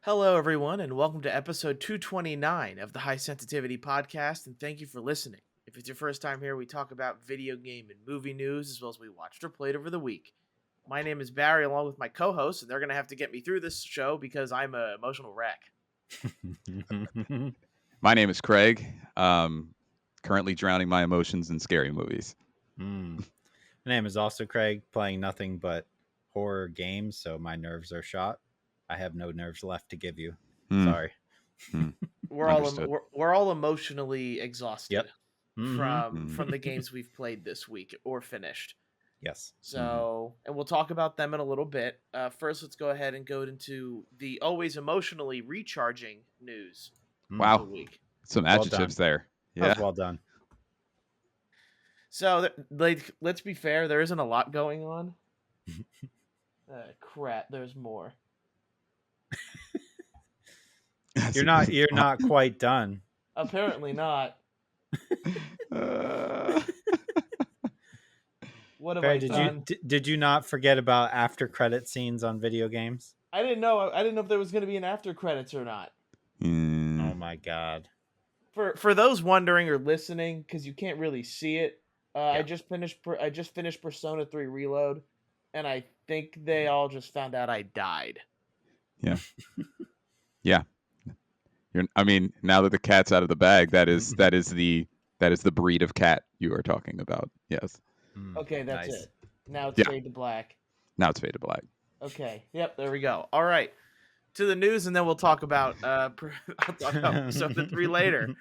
Hello, everyone, and welcome to episode 229 of the High Sensitivity Podcast, and thank you for listening. If it's your first time here, we talk about video game and movie news, as well as we watched or played over the week. My name is Barry, along with my co-hosts, and they're going to have to get me through this show because I'm an emotional wreck. My name is Craig. Currently drowning my emotions in scary movies. My name is also Craig, playing nothing but horror games, so my nerves are shot. I have no nerves left to give you. Sorry. We're all emotionally exhausted from the games we've played this week or finished. Yes. So, and we'll talk about them in a little bit. First, let's go ahead and go into the always emotionally recharging news. Wow. Of the week. Some adjectives there. Yeah. That was well done. So, let's be fair. There isn't a lot going on. Crap. There's more. You're not quite done. Apparently not. What have I done? Did you not forget about after credit scenes on video games? I didn't know. I didn't know if there was going to be an after credits or not. Oh my god! For those wondering or listening, because you can't really see it, I just finished Persona 3 Reload, and I think they all just found out I died. Yeah. Yeah. Now that the cat's out of the bag, that is the breed of cat you are talking about. Yes. Okay, that's it. Now it's fade to black. Now it's fade to black. Okay. Yep. There we go. All right. To the news, and then we'll talk about I'll talk about Persona 3 later.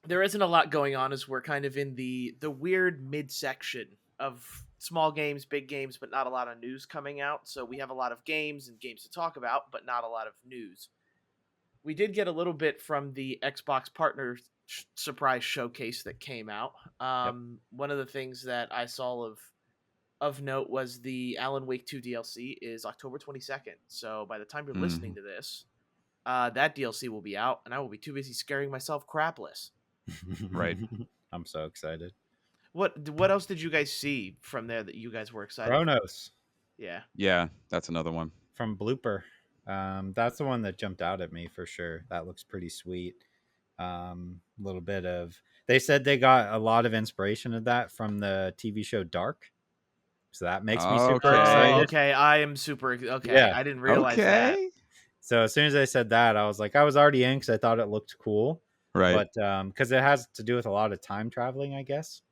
There isn't a lot going on as we're kind of in the weird midsection of small games, big games, but not a lot of news coming out. So we have a lot of games and games to talk about, but not a lot of news. We did get a little bit from the Xbox partner surprise showcase that came out. One of the things that I saw of note was the Alan Wake 2 DLC is October 22nd. So by the time you're listening to this, that DLC will be out, and I will be too busy scaring myself crapless. Right. I'm so excited. What else did you guys see from there that you guys were excited? Chronos. Yeah. Yeah, that's another one. From Blooper. That's the one that jumped out at me for sure. That looks pretty sweet. A little bit of... They said they got a lot of inspiration of that from the TV show Dark. So that makes me super excited. Okay, I am super... Okay, yeah. I didn't realize that. So as soon as I said that, I was like, I was already in because I thought it looked cool. Right. But because it has to do with a lot of time traveling, I guess.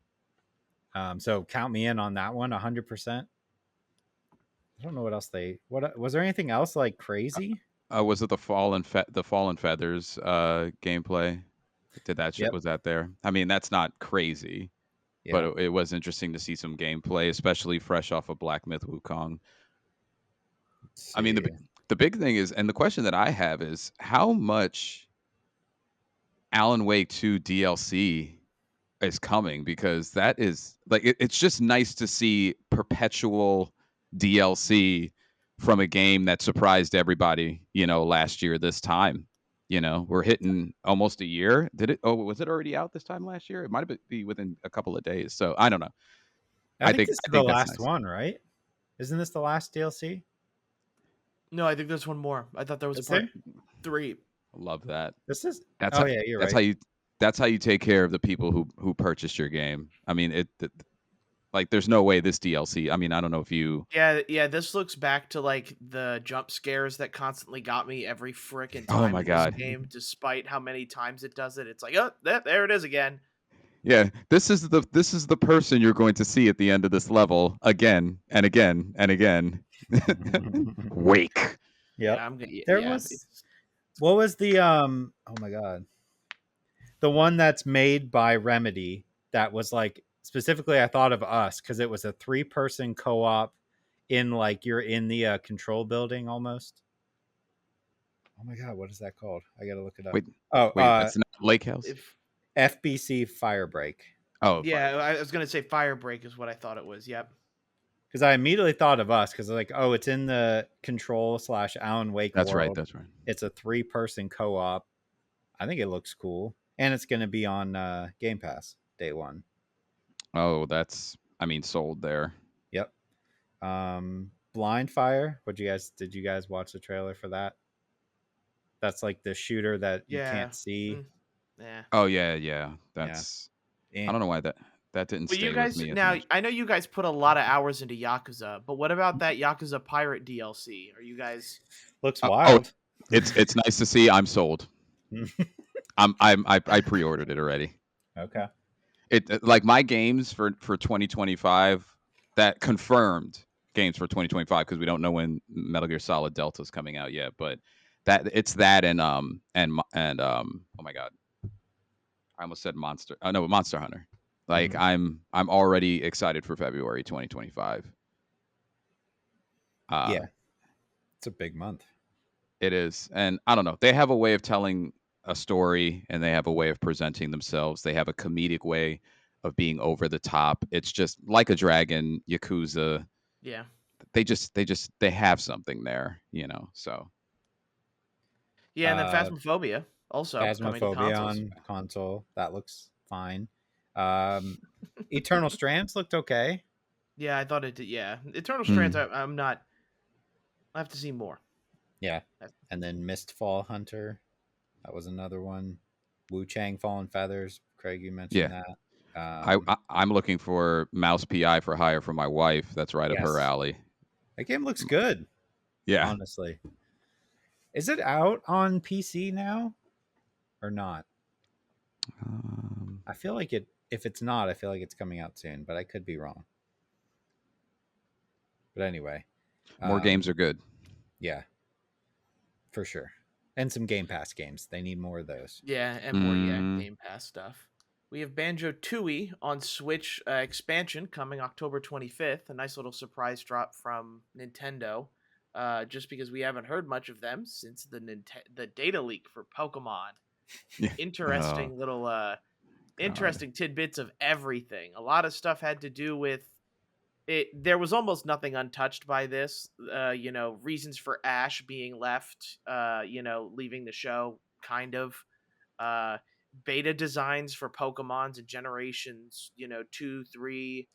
So count me in on that one, 100%. I don't know what else what was there anything else like crazy? Was it the Fallen Feathers gameplay? Did that shit? Yep. Was that there? I mean, that's not crazy, but it was interesting to see some gameplay, especially fresh off of Black Myth Wukong. I mean, the big thing is, and the question that I have is, how much Alan Wake 2 DLC is coming? Because that is like it's just nice to see perpetual DLC from a game that surprised everybody, last year this time. We're hitting almost a year. Was it already out this time last year? It might have been within a couple of days. So I don't know. I think this is the last one, right? Isn't this the last DLC? No, I think there's one more. I thought there was part 3. I love that. You're right. That's how you take care of the people who purchased your game. I mean, there's no way this DLC. I mean, I don't know if you. Yeah. This looks back to like the jump scares that constantly got me every frickin' time. Oh my god! This game, despite how many times it does it, it's like, oh, there it is again. Yeah, this is the person you're going to see at the end of this level again and again and again. Wake. Yeah. What was the oh my god. The one that's made by Remedy that was like specifically I thought of Us because it was a 3-person co-op in like you're in the control building almost. Oh my god, what is that called? I gotta look it up. Wait, that's not Lake House. FBC Firebreak. Oh yeah, I was gonna say Firebreak is what I thought it was. Yep. Because I immediately thought of Us because like, oh, it's in the Control / Alan Wake That's world. That's right. It's a 3-person co-op. I think it looks cool. And it's going to be on Game Pass day 1. Oh, that's, sold there. Blind Fire. Did you guys watch the trailer for that? That's like the shooter that you Yeah. can't see. Yeah. Oh yeah. That's Yeah. I don't know why that didn't Well, you stay with guys me as now. much. I know you guys put a lot of hours into Yakuza, but what about that Yakuza Pirate DLC? Are you guys? Looks Oh, wild. it's nice to see. I'm sold. I pre-ordered it already. Okay. It like my games for 2025 that confirmed games for 2025 because we don't know when Metal Gear Solid Delta is coming out yet, but that it's that and oh my god, I almost said Monster. Oh no, Monster Hunter. Like I'm already excited for February 2025. Yeah, it's a big month. It is, and I don't know. They have a way of telling a story, and they have a way of presenting themselves. They have a comedic way of being over the top. It's just like a Dragon, Yakuza. Yeah. They have something there, you know. So Yeah, and then Phasmophobia also coming to Phasmophobia consoles. on console. That looks fine. Eternal Strands looked okay. Yeah, I thought it did. Yeah, Eternal Strands. I'm not. I have to see more. Yeah, and then Mistfall Hunter. That was another one. Wu Chang Fallen Feathers. Craig, you mentioned yeah, that. I'm looking for Mouse PI for Hire for my wife. That's right up her Yes, alley. that game looks good. Yeah, Honestly, is it out on PC now or not? I feel like it. If it's not, I feel like it's coming out soon, but I could be wrong. But anyway, more games are good. Yeah, for sure. And some Game Pass games. They need more of those. Yeah, and more Game Pass stuff. We have Banjo Tooie on Switch expansion coming October 25th. A nice little surprise drop from Nintendo. Just because we haven't heard much of them since the data leak for Pokemon. Interesting little interesting tidbits of everything. A lot of stuff had to do with it. There was almost nothing untouched by this. Reasons for Ash being left, leaving the show, kind of. Beta designs for Pokemons and generations, 2, 3,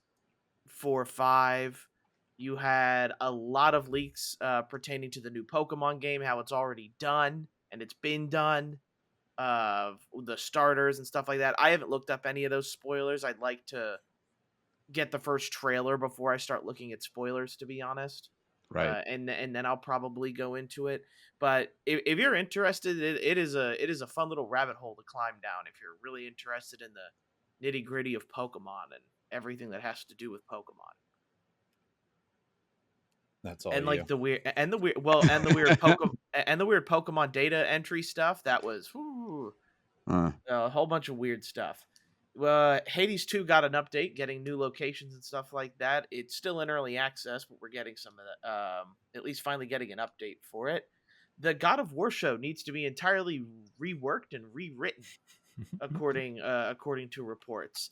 4, 5. You had a lot of leaks pertaining to the new Pokemon game, how it's already done and it's been done. The starters and stuff like that. I haven't looked up any of those spoilers. I'd like to get the first trailer before I start looking at spoilers, to be honest. Right. And then I'll probably go into it. But if you're interested, it is a fun little rabbit hole to climb down if you're really interested in the nitty gritty of Pokemon and everything that has to do with Pokemon. That's all. And you. like the weird Pokemon data entry stuff. That was a whole bunch of weird stuff. Hades 2 got an update, getting new locations and stuff like that. It's still in early access, but we're getting some of that. At least finally getting an update for it. The God of War show needs to be entirely reworked and rewritten, according to reports.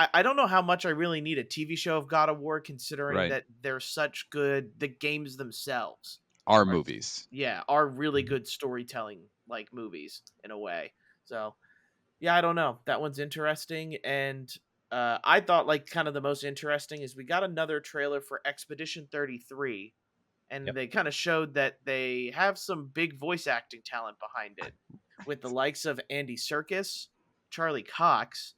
I don't know how much I really need a TV show of God of War, considering that they're such good. The games themselves are movies. Yeah, are really good storytelling, like movies in a way. So, yeah, I don't know. That one's interesting, and I thought like kind of the most interesting is we got another trailer for Expedition 33, and they kind of showed that they have some big voice acting talent behind it, with the likes of Andy Serkis, Charlie Cox,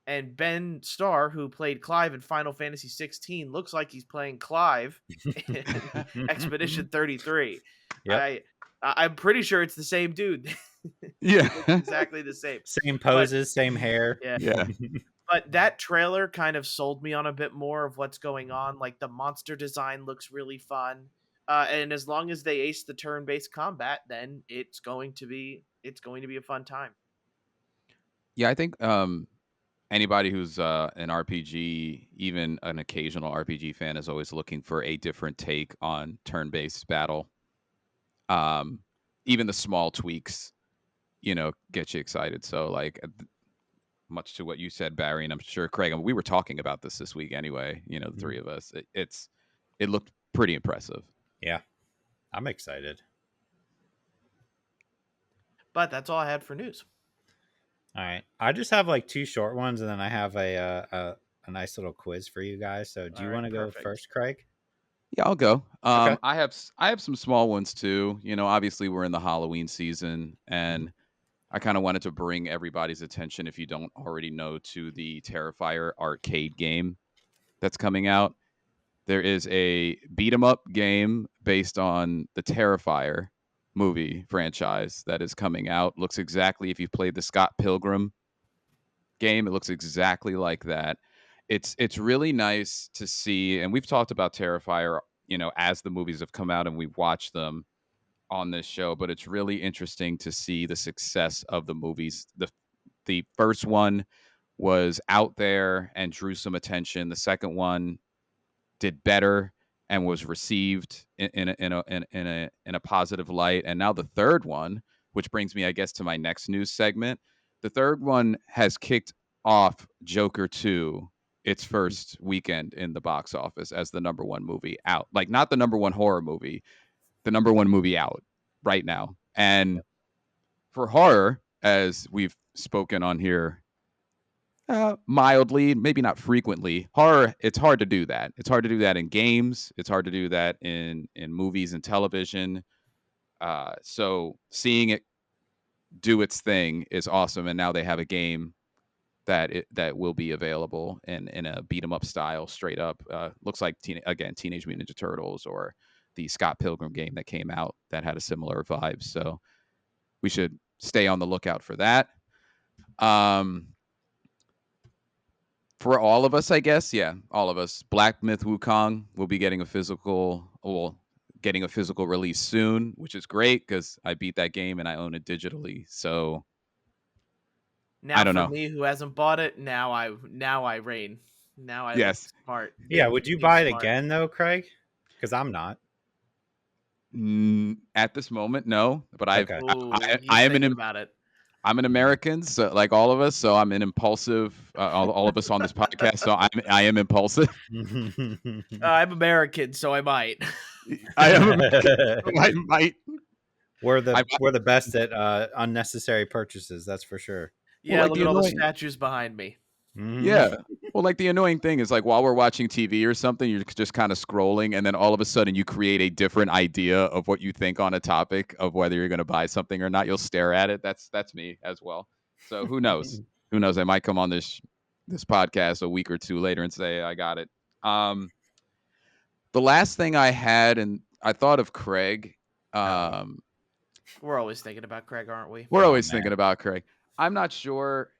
and Ben Starr, who played Clive in Final Fantasy 16, looks like he's playing Clive in Expedition 33. Yep. I'm pretty sure it's the same dude. Yeah, exactly the same. Same poses, same hair. Yeah. But that trailer kind of sold me on a bit more of what's going on. Like the monster design looks really fun, and as long as they ace the turn-based combat, then it's going to be a fun time. Yeah, I think anybody who's an RPG, even an occasional RPG fan, is always looking for a different take on turn-based battle. Even the small tweaks, get you excited. So, like, much to what you said, Barry, and I'm sure Craig, we were talking about this week anyway. The three of us. It looked pretty impressive. Yeah, I'm excited. But that's all I had for news. All right, I just have like two short ones, and then I have an nice little quiz for you guys. So do you All want right, to go perfect. first, Craig? Yeah, I'll go. Okay. I have some small ones too. You know, obviously we're in the Halloween season, and I kind of wanted to bring everybody's attention, if you don't already know, to the Terrifier arcade game that's coming out. There is a beat 'em up game based on the Terrifier movie franchise that is coming out. Looks exactly, if you've played the Scott Pilgrim game, it looks exactly like that. It's really nice to see, and we've talked about Terrifier, you know, as the movies have come out and we've watched them on this show, but it's really interesting to see the success of the movies. The first one was out there and drew some attention. The second one did better and was received in a positive light. And now the third one, which brings me, I guess, to my next news segment. The third one has kicked off Joker 2 its first weekend in the box office as the number one movie out. Like, not the number one horror movie, the number one movie out right now. And for horror, as we've spoken on here, mildly, maybe not frequently, horror, it's hard to do that. It's hard to do that in games. It's hard to do that in movies and television. So seeing it do its thing is awesome. And now they have a game that will be available in a beat 'em up style, straight up. Looks like Teenage Mutant Ninja Turtles, or the Scott Pilgrim game that came out that had a similar vibe. So we should stay on the lookout for that. For all of us, I guess, yeah, all of us. Black Myth Wukong will be getting a physical release soon, which is great because I beat that game and I own it digitally. So Now I don't for know. me, who hasn't bought it, now I reign. Now I look Yes. smart. Yeah. Being Would you being buy it smart. again though, Craig? Because I'm not. At this moment, no. But Okay. He's I am thinking about it. I'm an American, so like all of us. So I'm an impulsive. All of us on this podcast. So I am impulsive. I'm American, so I might. I am American. So I might. We're the best at unnecessary purchases. That's for sure. Well, Yeah, like look the at all the annoying. statues behind me. Yeah. Well, like the annoying thing is, like, while we're watching TV or something, you're just kind of scrolling, and then all of a sudden you create a different idea of what you think on a topic of whether you're going to buy something or not. You'll stare at it. That's me as well. So who knows? Who knows? I might come on this podcast a week or two later and say I got it. The last thing I had, and I thought of Craig. We're always thinking about Craig, aren't we? We're always thinking about Craig. I'm not sure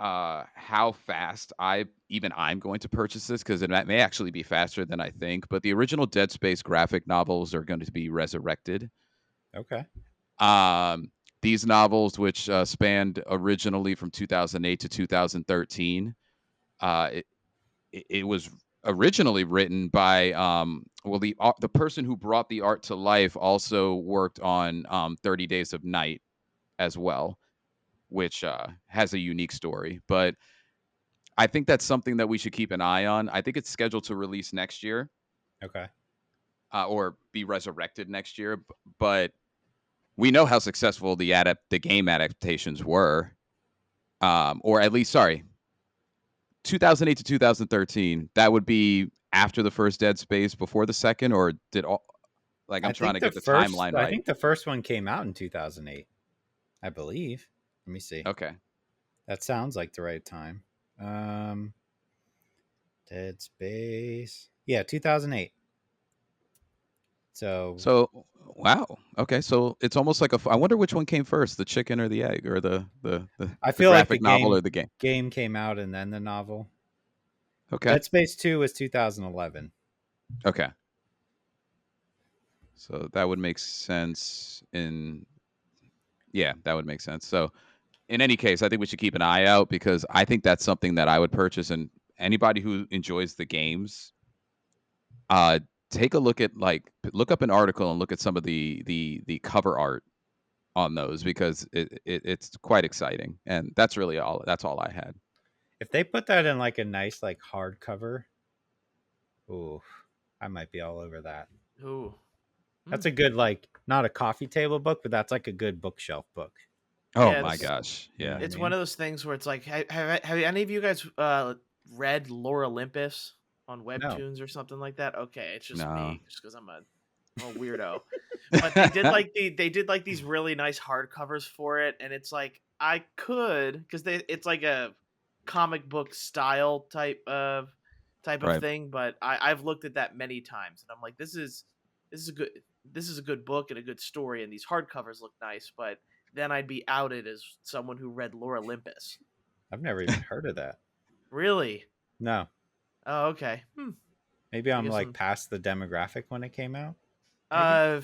how fast I'm going to purchase this, because it may actually be faster than I think. But the original Dead Space graphic novels are going to be resurrected. Okay. These novels, which spanned originally from 2008 to 2013, it was originally written by the person who brought the art to life also worked on 30 Days of Night as well, which has a unique story. But I think that's something that we should keep an eye on. I think it's scheduled to release next year. Okay. Or be resurrected next year. But we know how successful the game adaptations were. Or at least, 2008 to 2013. That would be after the first Dead Space, before the second, or did all, like, I'm trying to get the timeline right. I think the first one came out in 2008, I believe. Let me see. Okay. That sounds like the right time. Dead Space. Yeah, 2008. So wow. Okay, so it's almost like I wonder which one came first, the chicken or the egg, or the I feel like the graphic novel or the game. Game came out and then the novel. Okay. Dead Space 2 was 2011. Okay. So that would make sense that would make sense. So in any case, I think we should keep an eye out, because I think that's something that I would purchase. And anybody who enjoys the games, take a look up an article and look at some of the cover art on those, because it's quite exciting. And that's all I had. If they put that in like a nice like hardcover, ooh, I might be all over that. Ooh. That's a good, like, not a coffee table book, but that's like a good bookshelf book. Oh Yeah, my gosh. Yeah. it's one of those things where it's like, have any of you guys read Lore Olympus on Webtoons or something like that? Okay, it's just No. me, just because I'm a weirdo. But they did like these really nice hardcovers for it, and it's like I could, because it's like a comic book style type of Right. thing. But I've looked at that many times, and I'm like, this is a good book and a good story, and these hardcovers look nice, but then I'd be outed as someone who read Lore Olympus. I've never even heard of that. Really? No. Oh, okay. Maybe I'm like past the demographic when it came out. I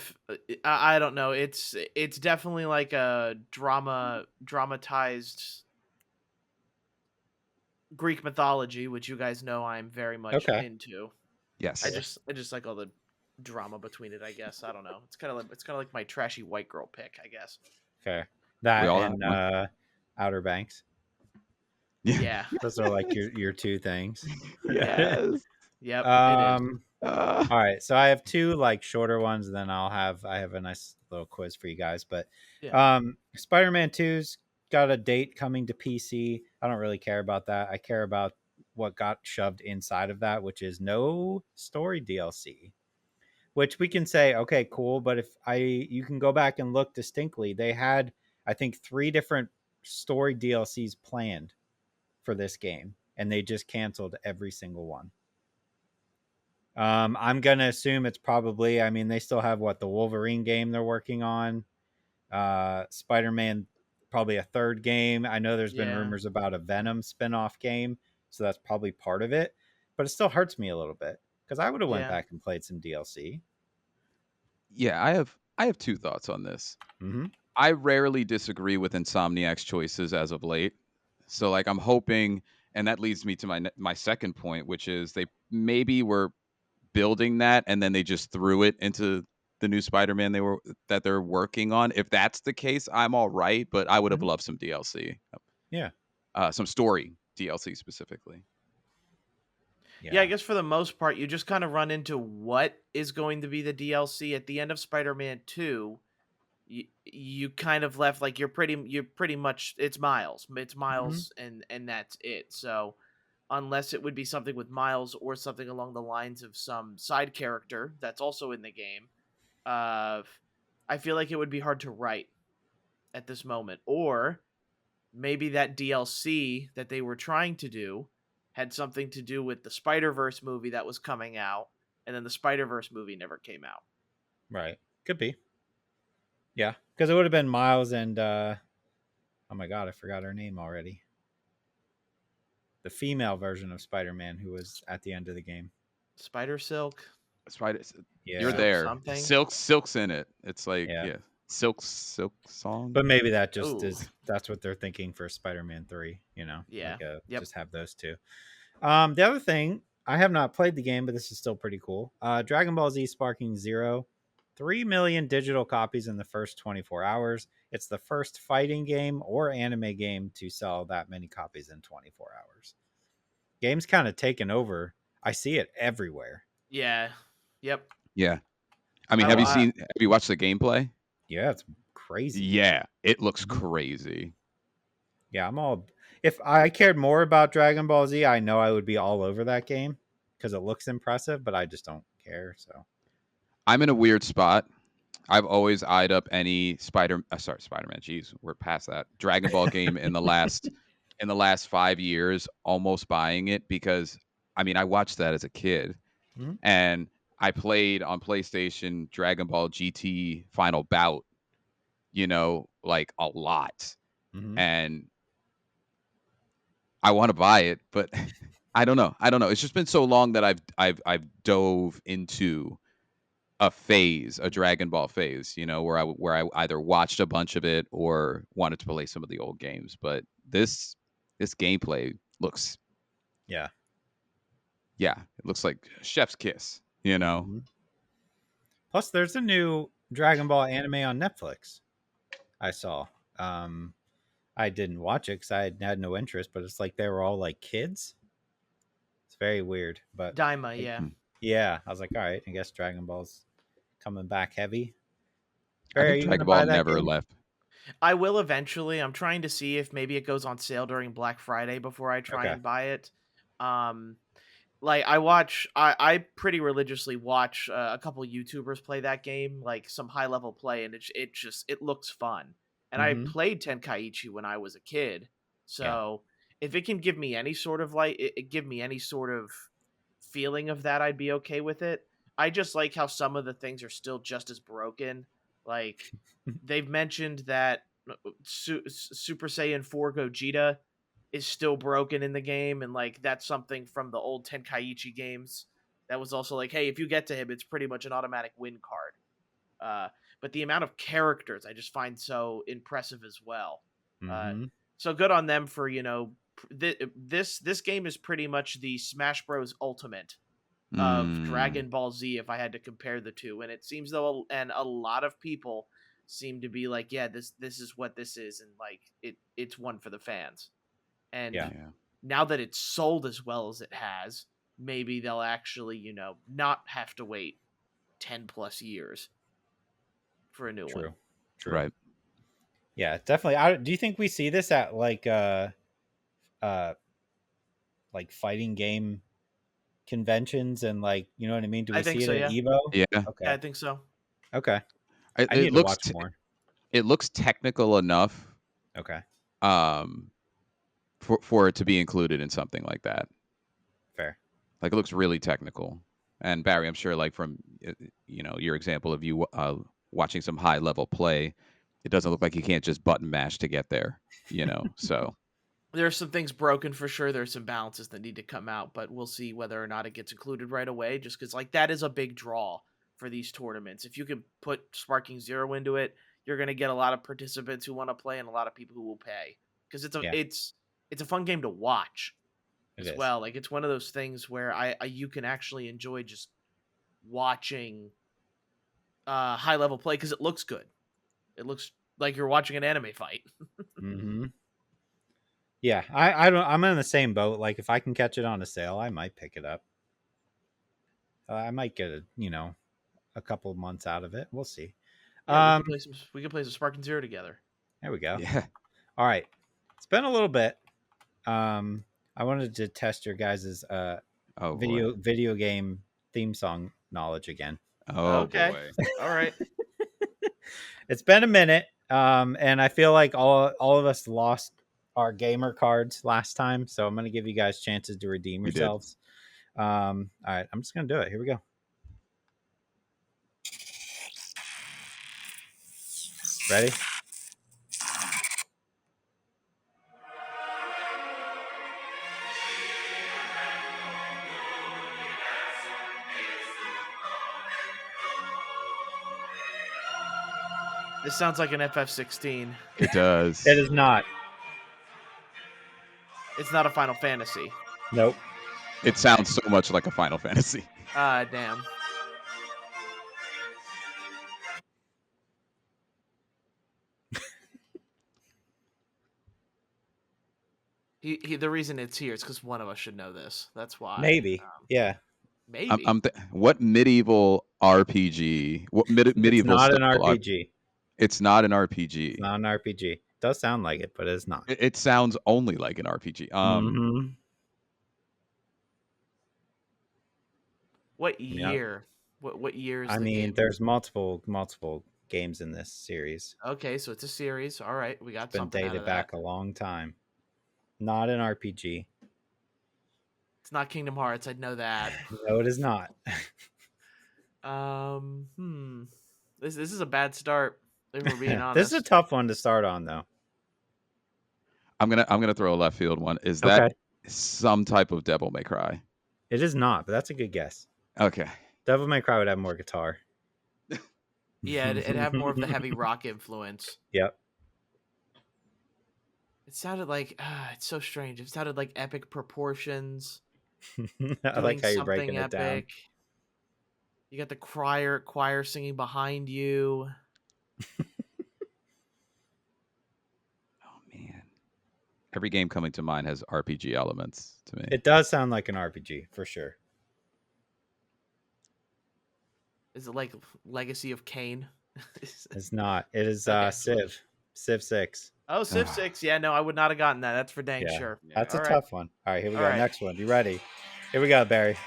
don't know. It's definitely like a dramatized Greek mythology, which you guys know I'm very much into. Yes. I just like all the drama between it, I guess. I don't know. It's kind of like my trashy white girl pick, I guess. Okay. That and Outer Banks. Yeah. Those are like your two things. Yes. Yep. All right. So I have two like shorter ones, and then I have a nice little quiz for you guys. But Spider-Man 2's got a date coming to PC. I don't really care about that. I care about what got shoved inside of that, which is no story DLC. Which we can say, okay, cool. But you can go back and look distinctly, they had, I think, 3 different story DLCs planned for this game, and they just canceled every single one. I'm gonna assume it's probably, I mean, they still have the Wolverine game they're working on, Spider-Man, probably a 3rd game. I know there's been rumors about a Venom spin-off game, so that's probably part of it. But it still hurts me a little bit because I would have went back and played some DLC. Yeah, I have 2 thoughts on this. Mm-hmm. I rarely disagree with Insomniac's choices as of late. So like I'm hoping, and that leads me to my second point, which is they maybe were building that and then they just threw it into the new Spider-Man that they're working on. If that's the case, I'm all right, but I would have loved some DLC. Yeah. Some story DLC specifically. Yeah, I guess for the most part, you just kind of run into what is going to be the DLC at the end of Spider-Man 2. You kind of left like you're pretty much it's Miles, and that's it. So unless it would be something with Miles or something along the lines of some side character that's also in the game, I feel like it would be hard to write at this moment. Or maybe that DLC that they were trying to do had something to do with the Spider-Verse movie that was coming out, and then the Spider-Verse movie never came out. Right. Could be. Yeah, because it would have been Miles and oh my god, I forgot her name already. The female version of Spider-Man who was at the end of the game. Spider-Silk. You're there. Something. Silk's in it. It's like Silk song. But maybe that just that's what they're thinking for Spider-Man 3, you know. Yeah. Just have those two. The other thing, I have not played the game, but this is still pretty cool. Dragon Ball Z Sparking Zero, 3 million digital copies in the first 24 hours. It's the first fighting game or anime game to sell that many copies in 24 hours. Game's kind of taken over. I see it everywhere. Yeah. Yep. Yeah. I mean, have you watched the gameplay? Yeah, it's crazy. Yeah, it looks crazy. Yeah, if I cared more about Dragon Ball Z, I know I would be all over that game because it looks impressive, but I just don't care. So I'm in a weird spot. I've always eyed up any Spider-Man. Jeez, we're past that. Dragon Ball game in the last 5 years, almost buying it because I mean I watched that as a kid, and I played on PlayStation Dragon Ball GT Final Bout, like a lot, and I want to buy it, but I don't know. It's just been so long that I've dove into a Dragon Ball phase, where I either watched a bunch of it or wanted to play some of the old games. But this gameplay looks, yeah, it looks like chef's kiss, Plus, there's a new Dragon Ball anime on Netflix. I saw. I didn't watch it because I had no interest, but it's like they were all like kids. It's very weird, but Daima, yeah. Yeah, I was like, all right, I guess Dragon Ball's coming back heavy. I think Dragon Ball never left. I will eventually. I'm trying to see if maybe it goes on sale during Black Friday before I try and buy it. Like I pretty religiously watch a couple YouTubers play that game, like some high level play, and it looks fun. And I played Tenkaichi when I was a kid, so if it can give me any sort of give me any sort of feeling of that, I'd be okay with it. I just like how some of the things are still just as broken. Like they've mentioned that Super Saiyan 4 Gogeta is still broken in the game, and like that's something from the old Tenkaichi games that was also like, hey, if you get to him, it's pretty much an automatic win card. But the amount of characters I just find so impressive as well. So good on them for this game is pretty much the Smash Bros. Ultimate of Dragon Ball Z if I had to compare the two, and it seems though, and a lot of people seem to be like, yeah, this is what this is, and like it's one for the fans. And now that it's sold as well as it has, maybe they'll actually, not have to wait 10 plus years for a new one. True. Right. Yeah, definitely. Do you think we see this at like fighting game conventions and like, you know what I mean? Do we see it at Evo? Yeah. Okay. Yeah, I think so. Okay. I need to watch more. It looks technical enough. Okay. For it to be included in something like that. Fair. Like it looks really technical. And Barry, I'm sure like from your example of you watching some high level play, it doesn't look like you can't just button mash to get there, so there's some things broken for sure. There's some balances that need to come out, but we'll see whether or not it gets included right away, just because like that is a big draw for these tournaments. If you can put Sparking Zero into it, you're going to get a lot of participants who want to play and a lot of people who will pay, because it's a fun game to watch as well. Like it's one of those things where you can actually enjoy just watching high level play because it looks good. It looks like you're watching an anime fight. Yeah, I'm in the same boat. Like if I can catch it on a sale, I might pick it up. I might get a couple of months out of it. We'll see. Yeah, we can play some Sparking Zero together. There we go. Yeah. All right. It's been a little bit. I wanted to test your guys' video game theme song knowledge again. Oh, okay. Boy. All right. It's been a minute. And I feel like all of us lost our gamer cards last time, so I'm going to give you guys chances to redeem yourselves. All right, I'm just going to do it. Here we go. Ready? This sounds like an FF16. It does. It is not. It's not a Final Fantasy. Nope. It sounds so much like a Final Fantasy. Damn. The reason it's here is because one of us should know this. That's why. Maybe. Yeah. Maybe. What medieval RPG? What medieval? It's not an RPG. It's not an RPG. It's not an RPG. It does sound like it, but it's not. It sounds only like an RPG. What year? Yeah. What year is the game? There's multiple games in this series. Okay, so it's a series. All right, we got it's been something dated back a long time. Not an RPG. It's not Kingdom Hearts. I'd know that. No, it is not. This is a bad start. If we're being honest. This is a tough one to start on, though. I'm gonna throw a left field one. Is that some type of Devil May Cry? It is not, but that's a good guess. Okay. Devil May Cry would have more guitar. Yeah, it'd have more of the heavy rock influence. Yep. It sounded like it's so strange. It sounded like epic proportions. I like how you're breaking it down. You got the choir singing behind you. Oh man. Every game coming to mind has RPG elements to me. It does sound like an RPG for sure. Is it like Legacy of Kain? It's not. It is Civ. Civ 6. Oh, Civ 6. Yeah, no, I would not have gotten that. That's for dang sure. That's All a right. tough one. All right, here we go. Next one. You ready? Here we go, Barry.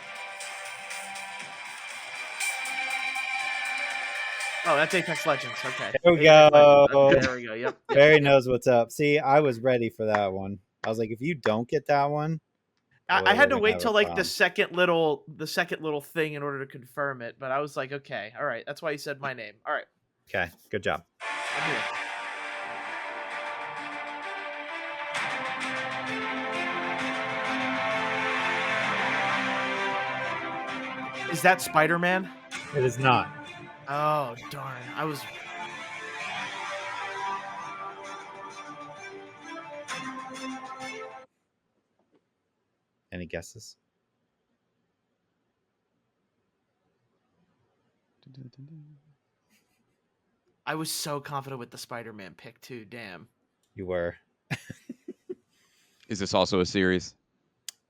Oh, that's Apex Legends. Okay. There we go. There we go. Yep. Barry knows what's up. See, I was ready for that one. I was like, if you don't get that one, I had to wait till like the second little thing in order to confirm it, but I was like, okay, all right. That's why you said my name. All right. Okay, good job. I'm here. Is that Spider-Man? It is not. Oh, darn. I was... Any guesses? I was so confident with the Spider-Man pick, too. Damn. You were. Is this also a series?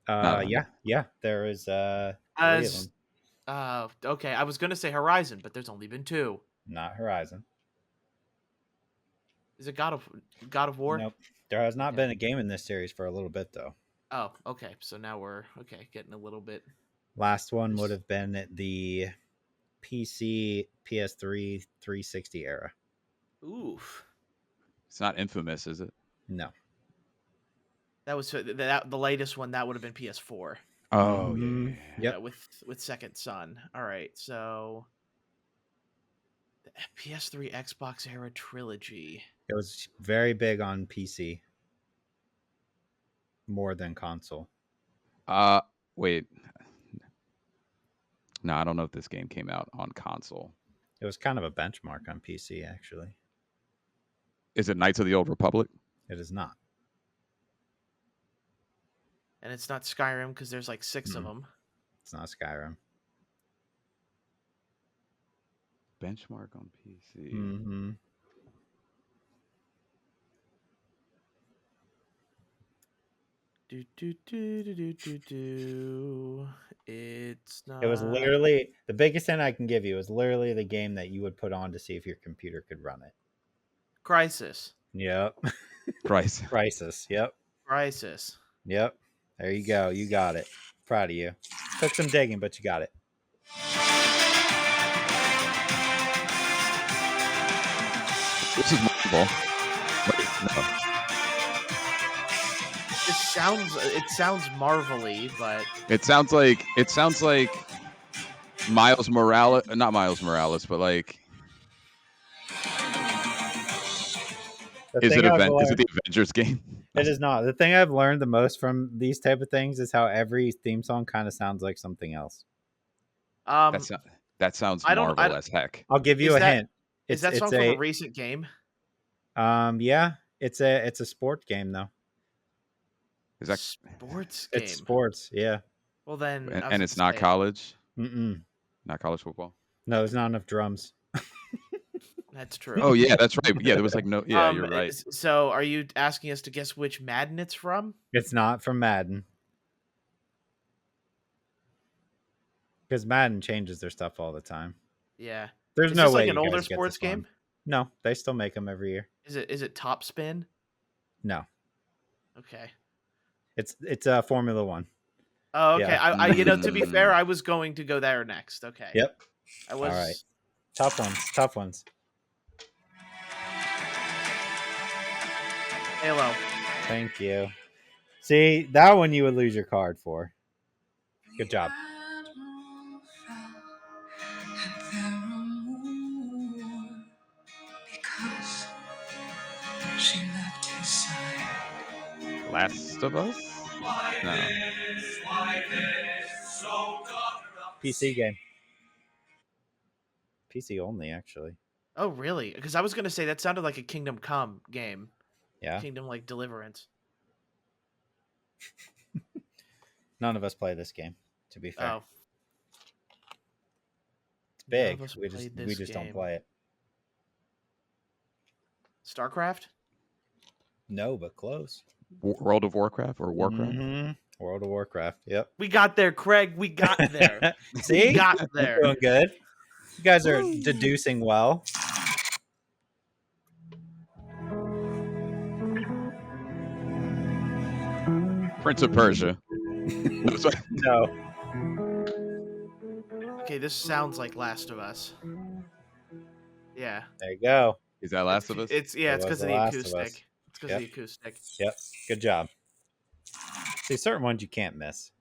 Yeah. There is 3 of them. Okay, I was gonna say Horizon, but there's only been 2. Not Horizon. Is it God of War? Nope. There has not been a game in this series for a little bit though. Oh, okay. So now we're getting a little bit. Last one would have been at the PC, PS3, 360 era. Oof. It's not Infamous, is it? No. That was the latest one. That would have been PS4. Oh, yeah. With Second Son. All right, so the PS3 Xbox era trilogy. It was very big on PC, more than console. Wait. No, I don't know if this game came out on console. It was kind of a benchmark on PC, actually. Is it Knights of the Old Republic? It is not. And it's not Skyrim because there's like 6 of them. It's not Skyrim. Benchmark on PC. Mm-hmm. It's not. It was literally the biggest hint I can give you is literally the game that you would put on to see if your computer could run it. Crisis. Yep. Crisis. Yep. Crisis. Yep. There you go. You got it. Proud of you. Took some digging, but you got it. This is Marvel. No. It sounds Marvel-y, but it sounds like Miles Morales, not Miles Morales, but like is it the Avengers game? It is not. The thing I've learned the most from these type of things is how every theme song kind of sounds like something else. That sounds Marvel as heck. I'll give you a hint. Is that song from a recent game? Yeah, it's a sport game though. Is that sports game? It's sports, yeah. Well then, and it's not college. Not college football. No, there's not enough drums. That's true. Oh yeah, that's right. Yeah, there was like no. Yeah, you're right. So, are you asking us to guess which Madden it's from? It's not from Madden, because Madden changes their stuff all the time. Yeah, there's no way. Like an older sports game? No, they still make them every year. Is it Top Spin? No. Okay. It's Formula 1. Oh, okay. Yeah. I to be fair, I was going to go there next. Okay. Yep. I was. All right. Tough ones. Halo. Thank you. See, that one you would lose your card for. Good job. Last of Us? No. PC game. PC only, actually. Oh, really? Because I was going to say that sounded like a Kingdom Come game. Yeah. Kingdom like Deliverance. None of us play this game, to be fair. Oh. It's big. We just don't play it. StarCraft? No, but close. World of Warcraft or Warcraft? Mm-hmm. World of Warcraft. Yep. We got there, Craig. We got there. See? We got there. Doing good. You guys are deducing well. Prince of Persia. No. Okay, this sounds like Last of Us. Yeah. There you go. Is that Last of Us? It's because of the acoustic. It's because of the acoustic. Yep. Good job. See, certain ones you can't miss.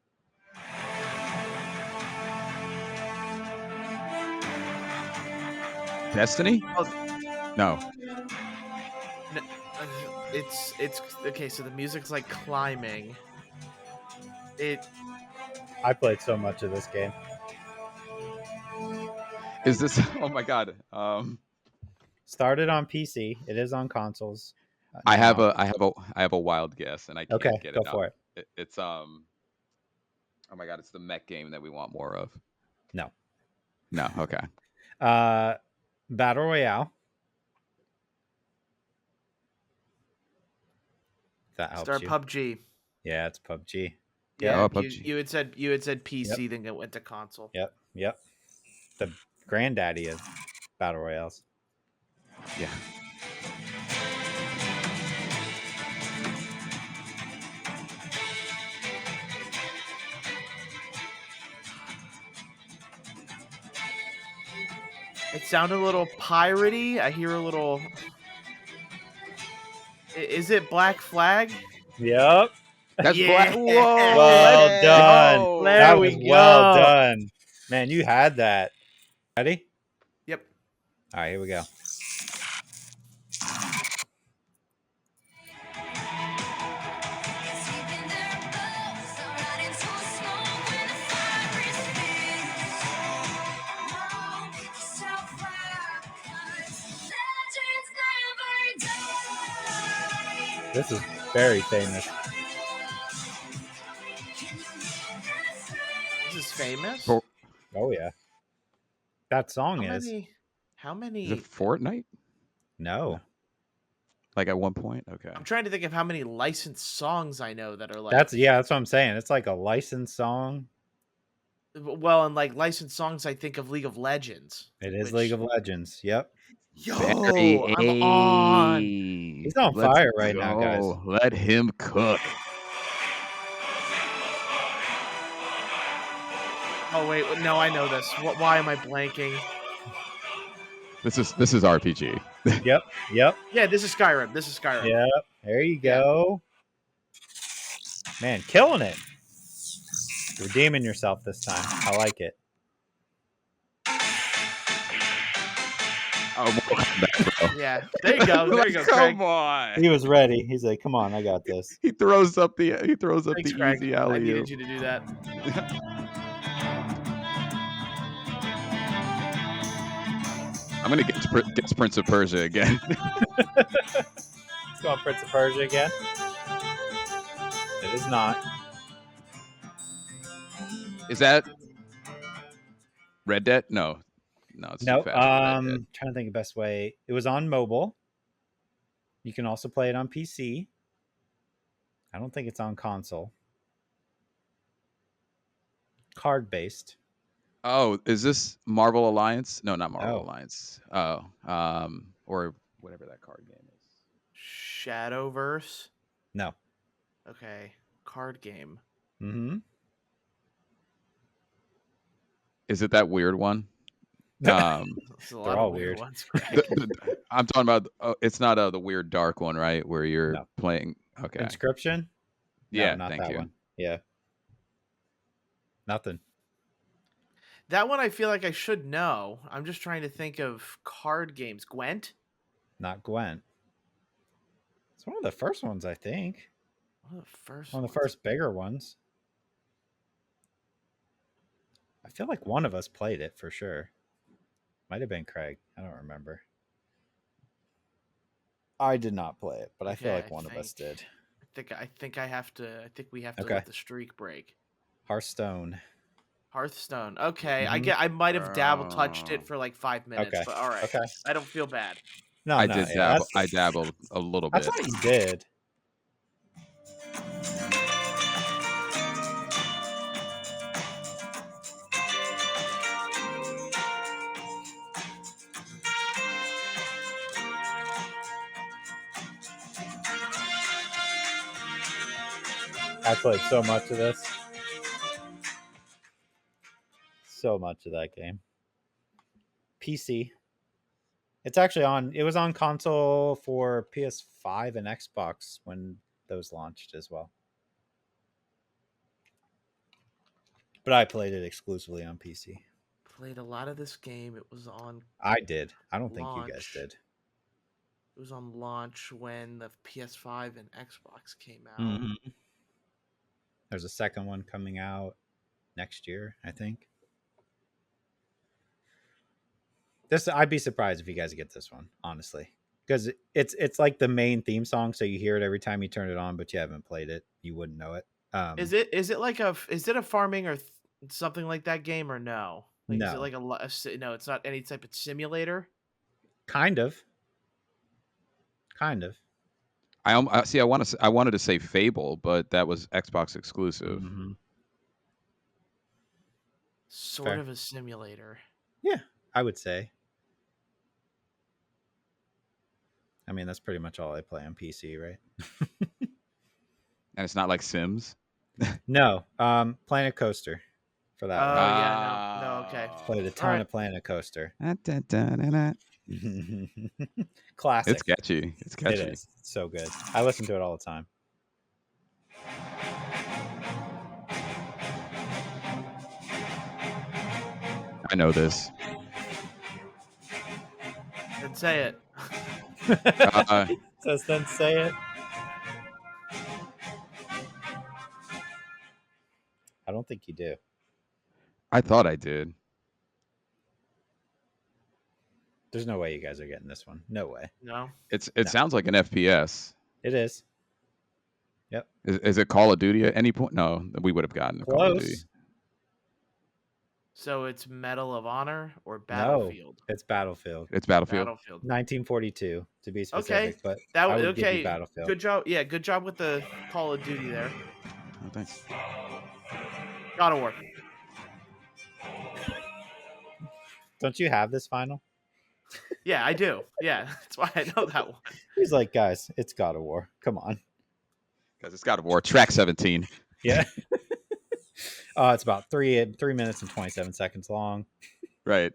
Destiny? No. It's okay. So the music's like climbing. I played so much of this game. Is this? Oh my god. Started on PC. It is on consoles. I have a wild guess, and I can't get it. Go for it. It's oh my god, it's the mech game that we want more of. No. Okay. Battle Royale. That helps Start you. PUBG. Yeah, it's PUBG. Yeah, PUBG. You had said PC, then it went to console. Yep. The granddaddy of battle royales. Yeah. It sounded a little piratey. I hear a little. Is it Black Flag? Yep. That's Black. Whoa! Well done. That was well done. Man, you had that. Ready? Yep. All right, here we go. This is very famous. This is famous? Oh, yeah. That song How many? Is it Fortnite? No. Like at one point? Okay. I'm trying to think of how many licensed songs I know that are like. That's what I'm saying. It's like a licensed song. Well, and like licensed songs, I think of League of Legends. It is League of Legends. Yep. Yo, I'm on. He's on fire right now, guys. Let him cook. Oh wait, no, I know this. Why am I blanking? This is RPG. Yep. Yeah, this is Skyrim. Yep. There you go. Man, killing it. Redeeming yourself this time. I like it. Oh, welcome back, bro. Yeah, there you go. There you go, Craig. Come on. He was ready. He's like, "Come on, I got this." He throws up the Thanks, Craig. easy I alley. needed you to do that. I'm gonna get Prince of Persia again. Let's go on Prince of Persia again. It is not. Is that Red Dead? No, it's Nope. too fast. Trying to think of the best way. It was on mobile. You can also play it on PC. I don't think it's on console. Card based. Oh, is this Marvel Alliance? No, not Marvel Alliance. Oh, or whatever that card game is. Shadowverse? No. Okay. Card game. Mm-hmm. Is it that weird one? There's a lot They're of all weird weird. ones. I'm talking about. It's not the weird dark one, right? Where you're playing. Okay. Inscription? No, Yeah. not Thank that you. one. Yeah. Nothing. That one I feel like I should know. I'm just trying to think of card games. Gwent? Not Gwent. It's one of the first ones, I think. One of the first bigger ones. I feel like one of us played it for sure. Might have been Craig. I don't remember. I did not play it, but I feel like one of us did. I think we have to let the streak break. Hearthstone. Okay, mm-hmm. I might have touched it for like 5 minutes, but all right. Okay. I don't feel bad. No, I did dabble. I dabbled a little bit. I thought you did. I played so much of this. So much of that game. PC. It's actually on. It was on console for PS5 and Xbox when those launched as well. But I played it exclusively on PC. Played a lot of this game. It was on. I did. I don't think you guys did. It was on launch when the PS5 and Xbox came out. Mm-hmm. There's a second one coming out next year, I think. I'd be surprised if you guys get this one, honestly, because it's like the main theme song, so you hear it every time you turn it on, but you haven't played it, you wouldn't know it. Is it a farming or something like that game or no? Like, no. Is it like no? It's not any type of simulator. Kind of. I see. I wanted to say Fable, but that was Xbox exclusive. Mm-hmm. Sort of a simulator. Yeah, I would say. I mean, that's pretty much all I play on PC, right? And it's not like Sims. No, Planet Coaster for that one. Yeah, no, okay. Played a ton of Planet Coaster. Classic. It's catchy. It is. It's so good. I listen to it all the time. I know this. Then say it. Says then say it. I don't think you do. I thought I did. There's no way you guys are getting this one. No way. No. It sounds like an FPS. It is. Yep. Is it Call of Duty at any point? No, we would have gotten Close. Call of Duty. So it's Medal of Honor or Battlefield? No, it's Battlefield. It's Battlefield. 1942 to be specific. Okay, but that I would would give you Battlefield. Good job. Yeah, good job with the Call of Duty there. Oh, thanks. God of War. Don't you have this final? Yeah, I do. Yeah, that's why I know that one. He's like, guys, it's God of War. Come on. Guys, it's God of War. Track 17. Yeah. It's about 3 minutes and 27 seconds long. Right.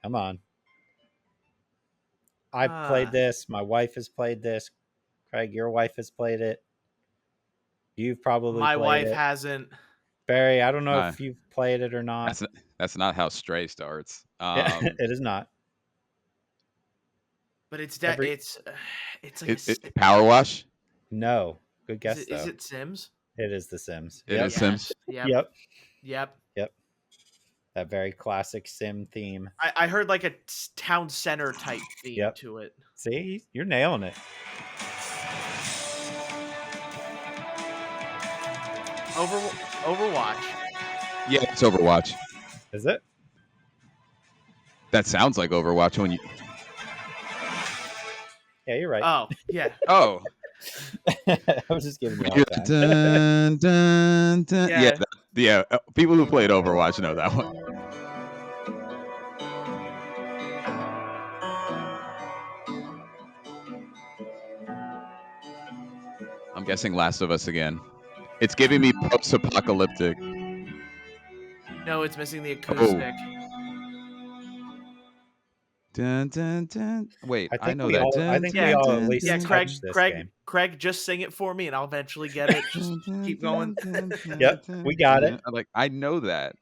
Come on. I've played this. My wife has played this. Craig, your wife has played it. You've probably My played wife it. hasn't. Barry, I don't know if you've played it or not. That's not how Stray starts. It is not. But it's like Power Wash? No. Good guess, is it Sims? It is The Sims. It is Sims? Yep. That very classic Sim theme. I heard like a town center type theme to it. See? You're nailing it. Overwatch. Yeah, it's Overwatch. Is it? That sounds like Overwatch when you... Yeah, you're right. Oh, yeah. Oh. I was just giving you a dun, dun, dun. Yeah. People who played Overwatch know that one. I'm guessing Last of Us again. It's giving me post-apocalyptic. No, it's missing the acoustic. Dun, dun, dun. Wait, I know that. I think we all at least touched this game. Craig, just sing it for me, and I'll eventually get it. Just keep going. Yep, we got it. I know that.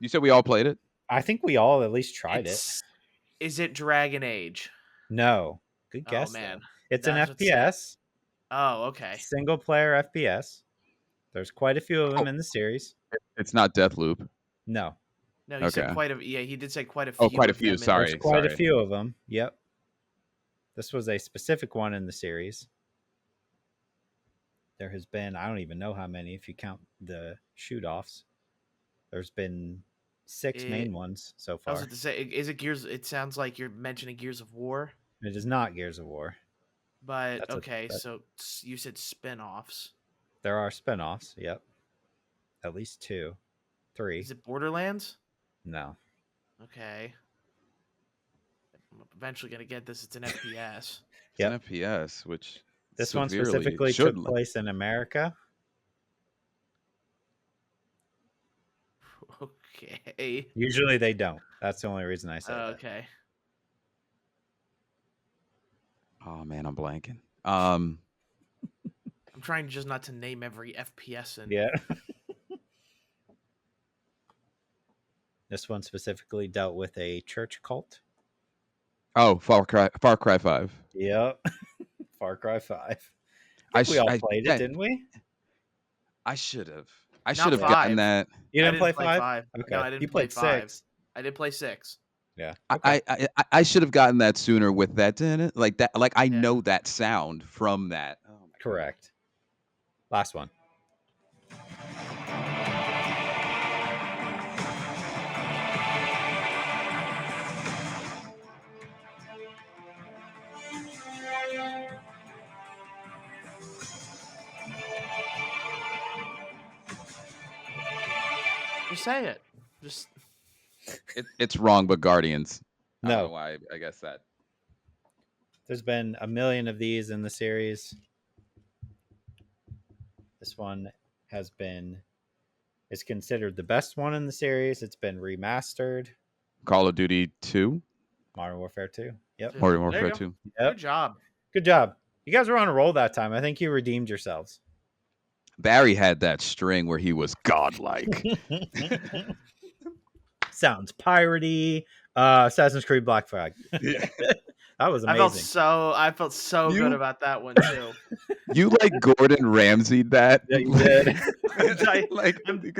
You said we all played it? I think we all at least tried it. Is it Dragon Age? No. Good guess. Oh, man. It's an FPS. Oh, okay. Single player FPS. There's quite a few of them in the series. It's not Deathloop. No. No, he said he did say quite a few. Oh, quite a few. Sorry. There's quite a few of them. Yep. This was a specific one in the series. There has been, I don't even know how many if you count the shoot-offs. There's been 6 main ones so far. I was going to say, is it Gears? It sounds like you're mentioning Gears of War. It is not Gears of War. But okay, so you said spin-offs. There are spin-offs. Yep. At least 2, 3. Is it Borderlands? No. Okay. I'm eventually gonna get this. It's an FPS. It's an FPS, which this one specifically took shouldn't. place in America. Okay. Usually they don't. That's the only reason I said that. Okay. Oh man, I'm blanking. I'm trying just not to name every FPS in. Yeah. This one specifically dealt with a church cult. Oh, Far Cry 5. Yep. Far Cry 5. We all played it, didn't we? I should have gotten that. You didn't play 5? Okay. No, I didn't you play played 5. 6. I did play 6. Yeah. Okay. I should have gotten that sooner with that, didn't it? Like that. Like I know that sound from that. Oh my Correct. God. Last one. Just say it. Just. It's wrong, but Guardians. No. I don't know why. I guess that. There's been a million of these in the series. This one is considered the best one in the series. It's been remastered. Call of Duty 2. Modern Warfare 2. Yep. Modern Warfare 2. Yep. Good job. Good job. You guys were on a roll that time. I think you redeemed yourselves. Barry had that string where he was godlike. Sounds piratey. Assassin's Creed Black Flag. Yeah. That was amazing. I felt so good about that one too. You like Gordon Ramsay'd that? Yeah, you did.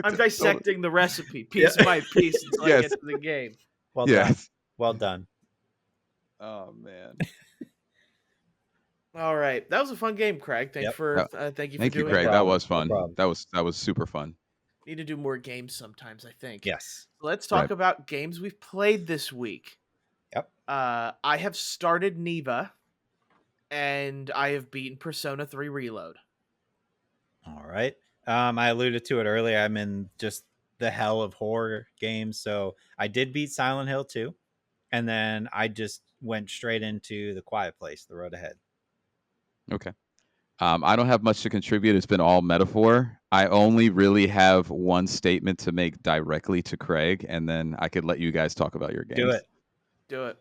I'm dissecting the recipe piece by piece until I get to the game. Well done. Well done. Oh man. All right, that was a fun game, Craig. Thank you for Thank you, doing Craig. it. That was fun. That was super fun. Need to do more games sometimes, I think. Yes. Let's talk about games we've played this week. Yep. I have started Neva, and I have beaten Persona 3 Reload. All right. I alluded to it earlier. I'm in just the hell of horror games. So I did beat Silent Hill 2, and then I just went straight into The Quiet Place, The Road Ahead. Okay. I don't have much to contribute. It's been all metaphor. I only really have one statement to make directly to Craig, and then I could let you guys talk about your games. Do it.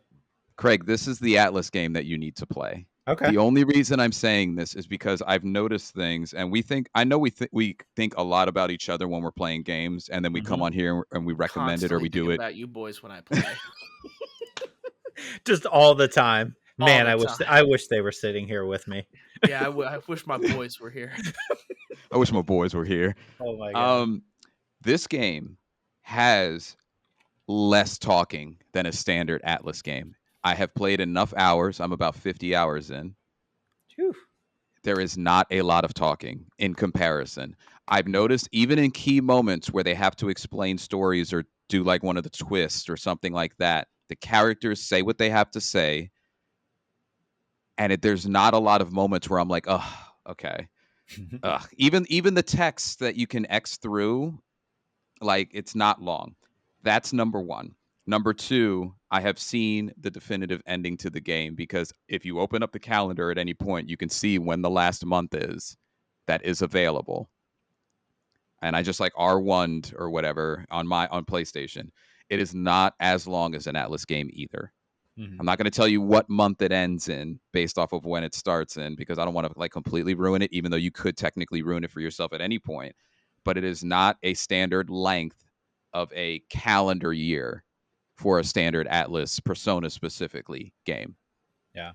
Craig, this is the Atlas game that you need to play. Okay. The only reason I'm saying this is because I've noticed things, and we think a lot about each other when we're playing games, and then we come on here and we recommend it or we do it. About you boys when I play. Just all the time. Man, I wish they were sitting here with me. Yeah, I wish my boys were here. I wish my boys were here. Oh my god. This game has less talking than a standard Atlas game. I have played enough hours. I'm about 50 hours in. Whew. There is not a lot of talking in comparison. I've noticed even in key moments where they have to explain stories or do like one of the twists or something like that, the characters say what they have to say. And there's not a lot of moments where I'm like, oh, okay. Even the text that you can X through, like it's not long. That's number one. Number two, I have seen the definitive ending to the game because if you open up the calendar at any point, you can see when the last month is that is available. And I just like R1'd or whatever on PlayStation. It is not as long as an Atlas game either. I'm not going to tell you what month it ends in based off of when it starts in because I don't want to like completely ruin it, even though you could technically ruin it for yourself at any point. But it is not a standard length of a calendar year for a standard Atlas Persona specifically game. Yeah.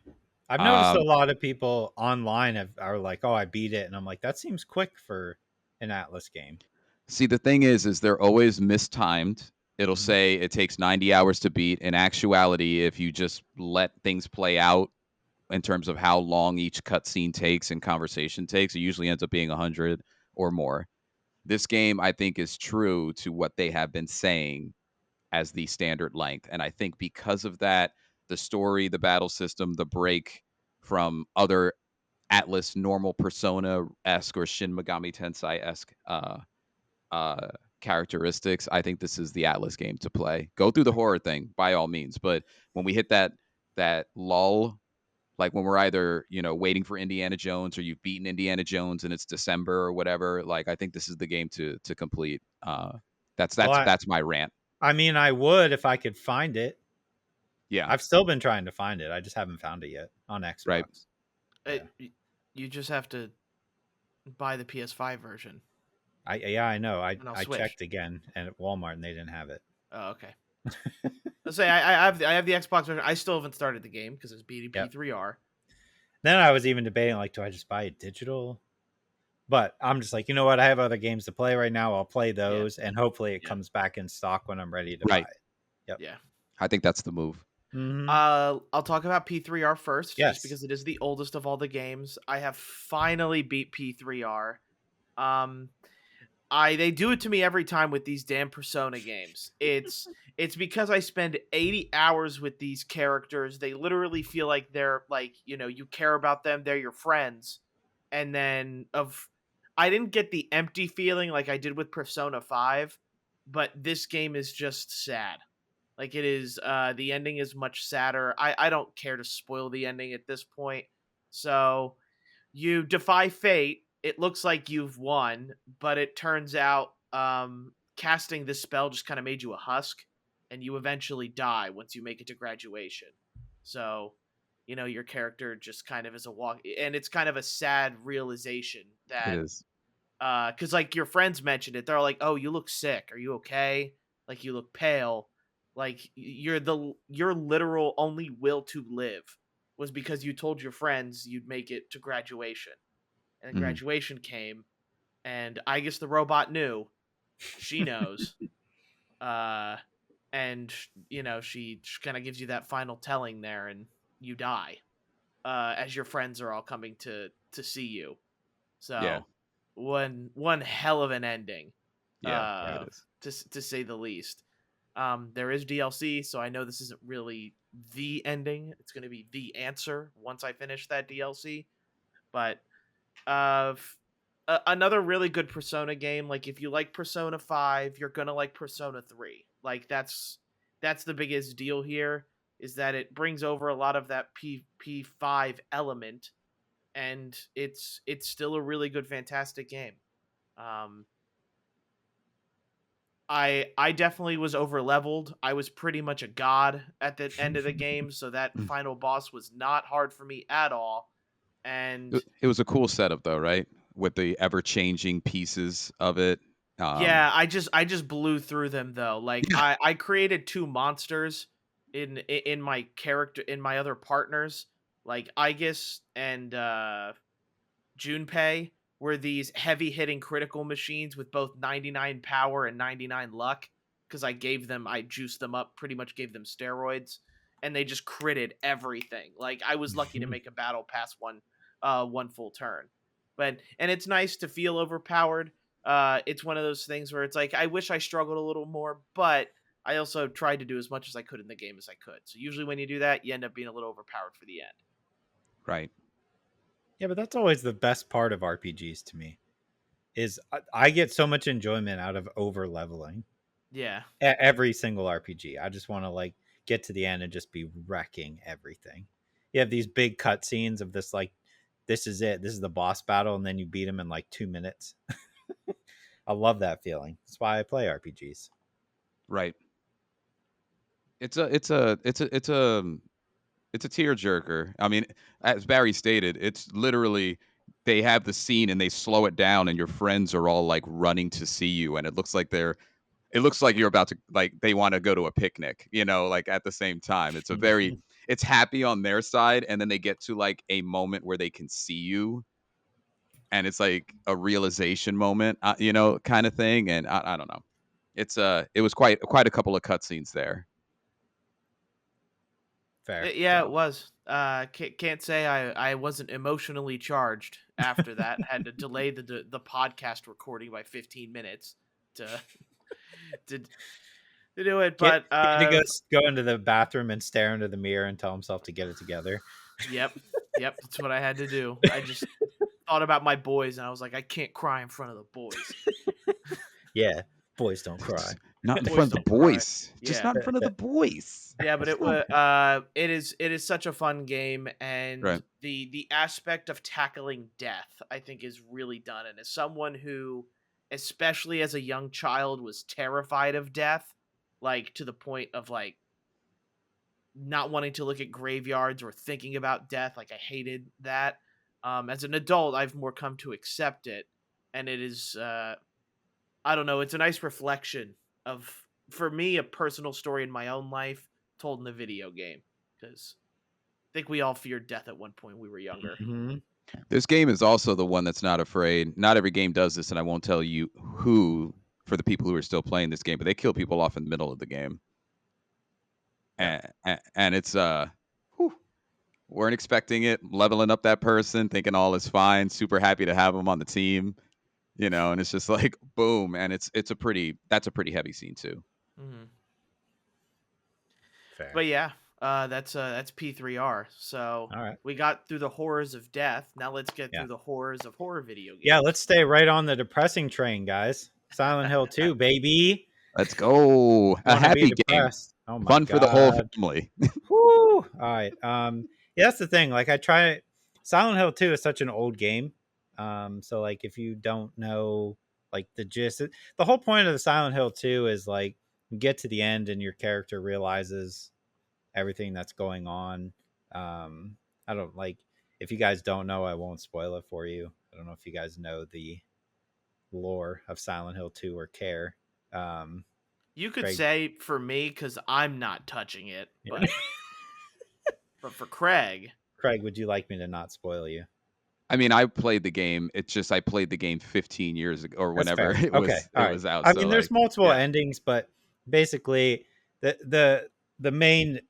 I've noticed a lot of people online are like, oh, I beat it. And I'm like, that seems quick for an Atlas game. See, the thing is they're always mistimed. It'll say it takes 90 hours to beat. In actuality, if you just let things play out in terms of how long each cutscene takes and conversation takes, it usually ends up being 100 or more. This game, I think, is true to what they have been saying as the standard length. And I think because of that, the story, the battle system, the break from other Atlas normal Persona-esque or Shin Megami Tensei-esque characteristics, I think this is the Atlas game to play. Go through the horror thing by all means, but when we hit that lull, like when we're either waiting for Indiana Jones or you've beaten Indiana Jones and it's December or whatever, like I think this is the game to complete. That's my rant. I mean, I would if I could find it. Yeah, I've still been trying to find it. I just haven't found it yet on Xbox. Right. You just have to buy the PS5 version. I know. I checked again and at Walmart and they didn't have it. Oh, okay. Let's say I have the Xbox version. I still haven't started the game because it's beating P3R. Then I was even debating, like, do I just buy it digital? But I'm just like, you know what? I have other games to play right now. I'll play those, and hopefully it comes back in stock when I'm ready to buy it. Yep. Yeah. I think that's the move. Mm-hmm. I'll talk about P3R first, yes, just because it is the oldest of all the games. I have finally beat P3R. They do it to me every time with these damn Persona games. It's because I spend 80 hours with these characters. They literally feel like they're like, you care about them, they're your friends. And then I didn't get the empty feeling like I did with Persona 5, but this game is just sad. Like it is the ending is much sadder. I don't care to spoil the ending at this point. So you defy fate. It looks like you've won, but it turns out casting this spell just kind of made you a husk, and you eventually die once you make it to graduation. So, your character just kind of is a walk, and it's kind of a sad realization that it is. Because like your friends mentioned it, they're like, "Oh, you look sick. Are you okay? Like you look pale. Like your literal only will to live was because you told your friends you'd make it to graduation." And then graduation came, and I guess the robot knew. She knows. And, she kind of gives you that final telling there, and you die as your friends are all coming to see you. So, one hell of an ending, it is. to say the least. There is DLC, so I know this isn't really the ending. It's going to be the answer once I finish that DLC. But another really good Persona game. Like if you like Persona 5, you're gonna like Persona 3. Like that's the biggest deal here, is that it brings over a lot of that P5 element, and it's still a really good, fantastic game. I definitely was over leveled. I was pretty much a god at the end of the game, so that final boss was not hard for me at all. And it was a cool setup though, right? With the ever-changing pieces of it. Yeah, I just blew through them though. Like I created 2 monsters in my character, in my other partners. Like Aegis and Junpei were these heavy-hitting critical machines with both 99 power and 99 luck, because I juiced them up, pretty much gave them steroids, and they just critted everything. Like I was lucky to make a battle pass one full turn. And it's nice to feel overpowered. It's one of those things where it's like, I wish I struggled a little more, but I also tried to do as much as I could in the game as I could. So usually when you do that, you end up being a little overpowered for the end. Right. Yeah, but that's always the best part of RPGs to me, is I get so much enjoyment out of over leveling. Yeah. Every single RPG. I just want to like get to the end and just be wrecking everything. You have these big cutscenes of this, like, this is it. This is the boss battle, and then you beat him in like 2 minutes. I love that feeling. That's why I play RPGs. Right. It's a tearjerker. I mean, as Barry stated, it's literally they have the scene and they slow it down, and your friends are all like running to see you, and it looks like you're about to, like, they want to go to a picnic, like at the same time. It's it's happy on their side, and then they get to like a moment where they can see you, and it's like a realization moment, kind of thing. And I don't know. It was quite a couple of cutscenes there. Fair. Yeah, it was. Can't say I wasn't emotionally charged after that. Had to delay the podcast recording by 15 minutes to do it. But to go into the bathroom and stare into the mirror and tell himself to get it together. Yep. Yep, that's what I had to do. I just thought about my boys, and I was like, I can't cry in front of the boys. Yeah, boys don't cry. Not in Boys front of the don't cry. boys. Just Yeah. not in front of the boys. Yeah, but it is such a fun game, and Right. the aspect of tackling death, I think, is really done. And as someone who, especially as a young child, was terrified of death, like to the point of like not wanting to look at graveyards or thinking about death, like I hated that. As an adult, I've more come to accept it, and it is I don't know, it's a nice reflection of, for me, a personal story in my own life told in a video game, because I think we all feared death at one point when we were younger. Mm-hmm. This game is also the one that's not afraid. Not every game does this, and I won't tell you who for the people who are still playing this game, but they kill people off in the middle of the game. Yeah. And it's weren't expecting it, leveling up that person, thinking all is fine, super happy to have them on the team, and it's just like boom, and that's a pretty heavy scene too. Mm-hmm. Fair. But yeah, that's P3R. So all right, we got through the horrors of death. Now let's get through the horrors of horror video games. Yeah, let's stay right on the depressing train, guys. Silent Hill 2, baby. Let's go. A happy game. Oh my Fun God. for the whole family. Woo! All right. Yeah, that's the thing. Like Silent Hill 2 is such an old game. So like if you don't know like the gist, the whole point of the Silent Hill 2 is like you get to the end and your character realizes everything that's going on. I don't like, if you guys don't know, I won't spoil it for you. I don't know if you guys know the lore of Silent Hill 2 or care. You could Craig. say for me, because I'm not touching it, but but for Craig, would you like me to not spoil you? I mean, I played the game. It's just I played the game 15 years ago or whenever it was out. I so mean, there's multiple endings, but basically the main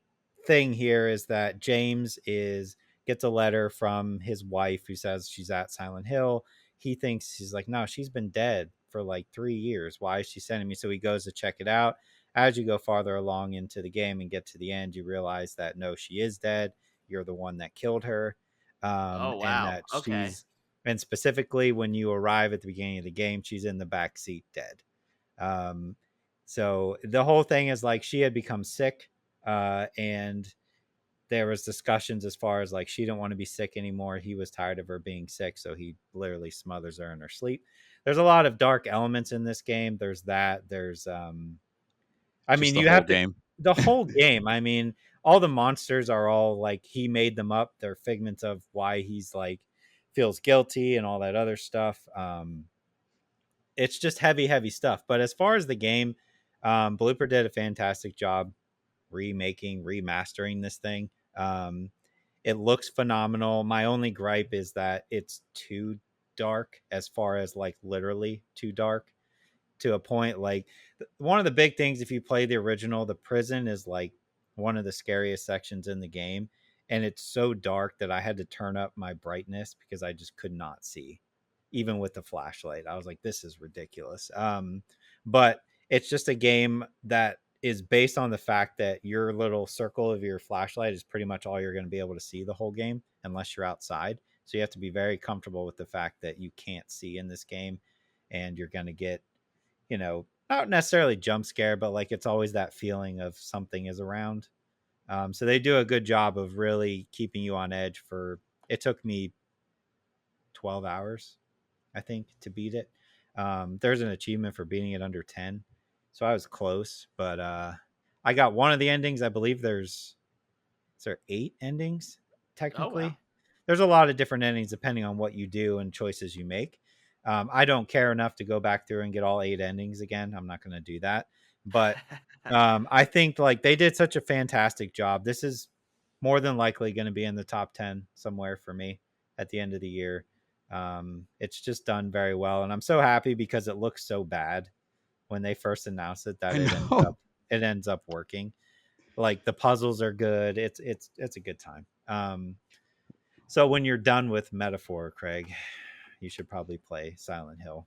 thing here is that James gets a letter from his wife who says she's at Silent Hill. He thinks, he's like, no, she's been dead for like 3 years. Why is she sending me? So he goes to check it out. As you go farther along into the game and get to the end, you realize that no, she is dead. You're the one that killed her. oh wow, and that okay. And specifically when you arrive at the beginning of the game, she's in the back seat dead. So the whole thing is like she had become sick, and there was discussions as far as like she didn't want to be sick anymore. He was tired of her being sick, so he literally smothers her in her sleep. There's a lot of dark elements in this game. There's I mean, you have to, the whole game. I mean, all the monsters are all like he made them up. They're figments of why he's like feels guilty and all that other stuff. It's just heavy stuff. But as far as the game, Blooper did a fantastic job remastering this thing. It looks phenomenal. My only gripe is that it's too dark, as far as like literally too dark, to a point. Like one of the big things, if you play the original, the prison is like one of the scariest sections in the game, and it's so dark that I had to turn up my brightness because I just could not see, even with the flashlight. I was like, this is ridiculous. But it's just a game that is based on the fact that your little circle of your flashlight is pretty much all you're going to be able to see the whole game unless you're outside. So you have to be very comfortable with the fact that you can't see in this game, and you're going to get, not necessarily jump scare, but like it's always that feeling of something is around. So they do a good job of really keeping you on edge. It took me 12 hours, I think, to beat it. There's an achievement for beating it under 10. So I was close, but I got one of the endings. I believe is there 8 endings technically? Oh, wow. There's a lot of different endings depending on what you do and choices you make. I don't care enough to go back through and get all 8 endings again. I'm not going to do that. But I think like they did such a fantastic job. This is more than likely going to be in the top 10 somewhere for me at the end of the year. It's just done very well, and I'm so happy because it looks so bad when they first announced it that it ends up working. Like the puzzles are good. It's a good time. So when you're done with Metaphor, Craig, you should probably play Silent Hill.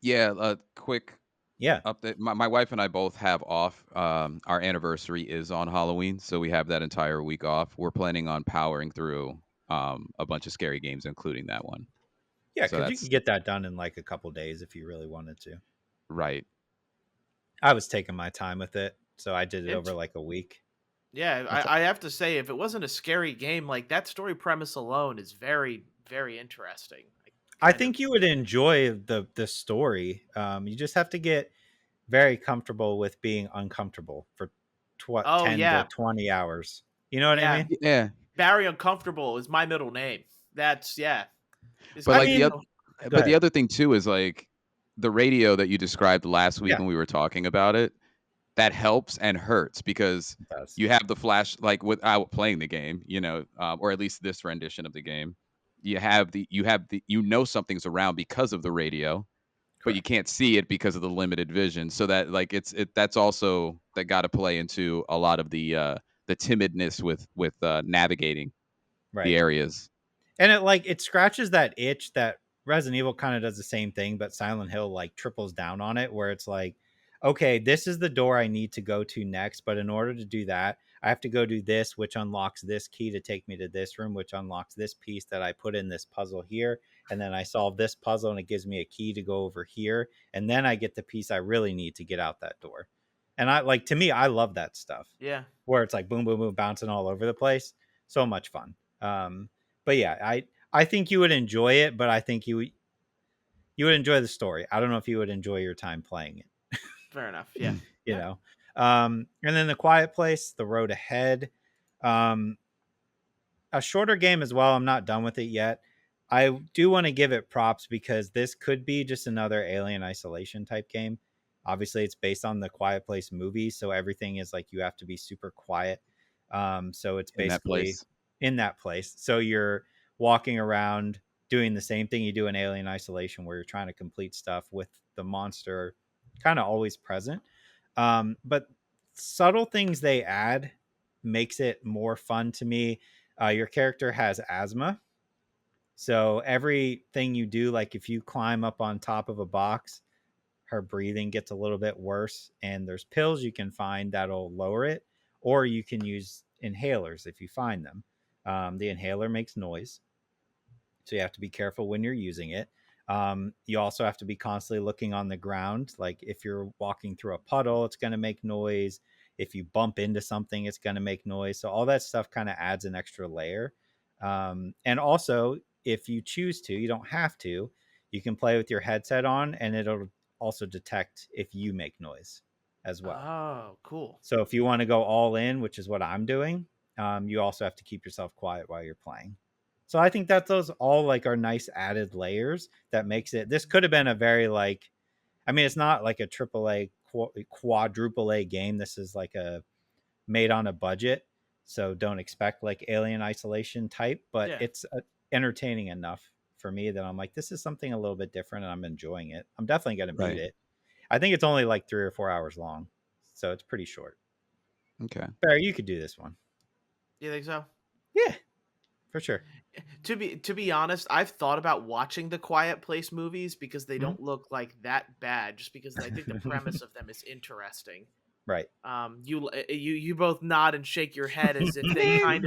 Yeah, quick Yeah. update. My wife and I both have off. Our anniversary is on Halloween, so we have that entire week off. We're planning on powering through a bunch of scary games, including that one. Yeah, So because you that's could get that done in like a couple days if you really wanted to. right. I was taking my time with it, so I did it over It, like a week. yeah, I have to say, if it wasn't a scary game, like that story premise alone is very, very interesting. I think you would enjoy the story. You just have to get very comfortable with being uncomfortable for Oh 10 to yeah, 20 hours. You know what I yeah. mean? Yeah. Barry Uncomfortable is my middle name. That's yeah. This But I game like is the mean, other, so- go but the ahead. other thing too is like the radio that you described last week Yeah, when we were talking about it. That helps and hurts because it does. you have the flash, like without playing the game, or at least this rendition of the game. You know something's around because of the radio, but you Correct. can't see it because of the limited vision. So that like that's also that got to play into a lot of the timidness with navigating the Right. areas. And it scratches that itch that Resident Evil kind of does the same thing, but Silent Hill like triples down on it, where it's like, okay, this is the door I need to go to next, but in order to do that, I have to go do this, which unlocks this key to take me to this room, which unlocks this piece that I put in this puzzle here, and then I solve this puzzle and it gives me a key to go over here, and then I get the piece I really need to get out that door. And I like, to me, I love that stuff. yeah. Where it's like boom, boom, boom, bouncing all over the place. So much fun. But yeah, I think you would enjoy it, but I think you would enjoy the story. I don't know if you would enjoy your time playing it. Fair enough. Yeah. You Yeah. know. And then The Quiet Place, The Road Ahead. Um, a shorter game as well. I'm not done with it yet. I do want to give it props because this could be just another Alien Isolation type game. Obviously, it's based on the Quiet Place movie, so everything is like you have to be super quiet. So it's In that basically place. in that place. So you're walking around doing the same thing you do in Alien Isolation, where you're trying to complete stuff with the monster kind of always present. But subtle things they add makes it more fun to me. Your character has asthma. So everything you do, like if you climb up on top of a box, her breathing gets a little bit worse. And there's pills you can find that'll lower it, or you can use inhalers if you find them. The inhaler makes noise, so you have to be careful when you're using it. You also have to be constantly looking on the ground. Like if you're walking through a puddle, it's going to make noise. If you bump into something, it's going to make noise. So all that stuff kind of adds an extra layer. And also, if you choose to, you don't have to, you can play with your headset on and it'll also detect if you make noise as well. Oh, cool. So if you want to go all in, which is what I'm doing, you also have to keep yourself quiet while you're playing. So I think that those all like are nice added layers that makes it. This could have been a very like, I mean, it's not like a triple A quadruple A game. This is like a made on a budget, so don't expect like Alien Isolation type. But Yeah. it's entertaining enough for me that I'm like, this is something a little bit different, and I'm enjoying it. I'm definitely gonna beat Right. it. I think it's only like 3 or 4 hours long, so it's pretty short. Okay. Barry, you could do this one. You think so? Yeah, for sure. To be honest, I've thought about watching the Quiet Place movies because they don't look like that bad. Just because I think the premise of them is interesting. Right. You both nod and shake your head as if I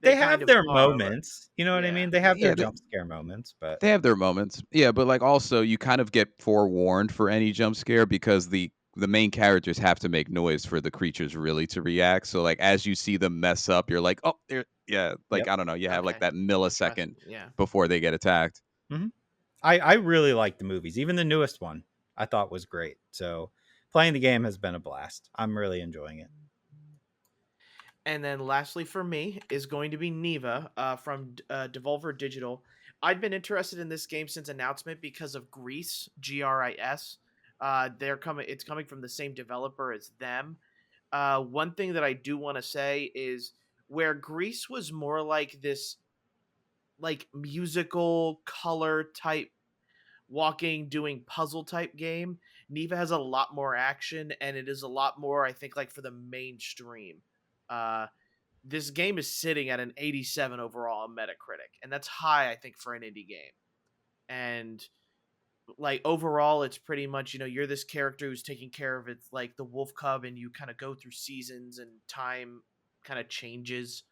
they they kind have of their are. But moments. You know what I yeah, mean? They have their Yeah, jump scare moments, but they have their moments. Yeah, but like also you kind of get forewarned for any jump scare because the main characters have to make noise for the creatures really to react. So like as you see them mess up, you're like, "Oh, there yeah, like yep. I don't know, you have like okay, that millisecond interesting. Yeah. before they get attacked." hmm I really like the movies. Even the newest one I thought was great. So playing the game has been a blast. I'm really enjoying it. And then lastly for me is going to be Neva from Devolver Digital. I'd been interested in this game since announcement because of Grease, Gris. They're coming. It's coming from the same developer as them. One thing that I do want to say is where Grease was more like this, like musical color type walking doing puzzle type game. Neva has a lot more action and it is a lot more, I think, like for the mainstream. Uh, this game is sitting at an 87 overall on Metacritic, and that's high, I think, for an indie game. And like overall, it's pretty much, you're this character who's taking care of it's like the wolf cub, and you kind of go through seasons and time kind of changes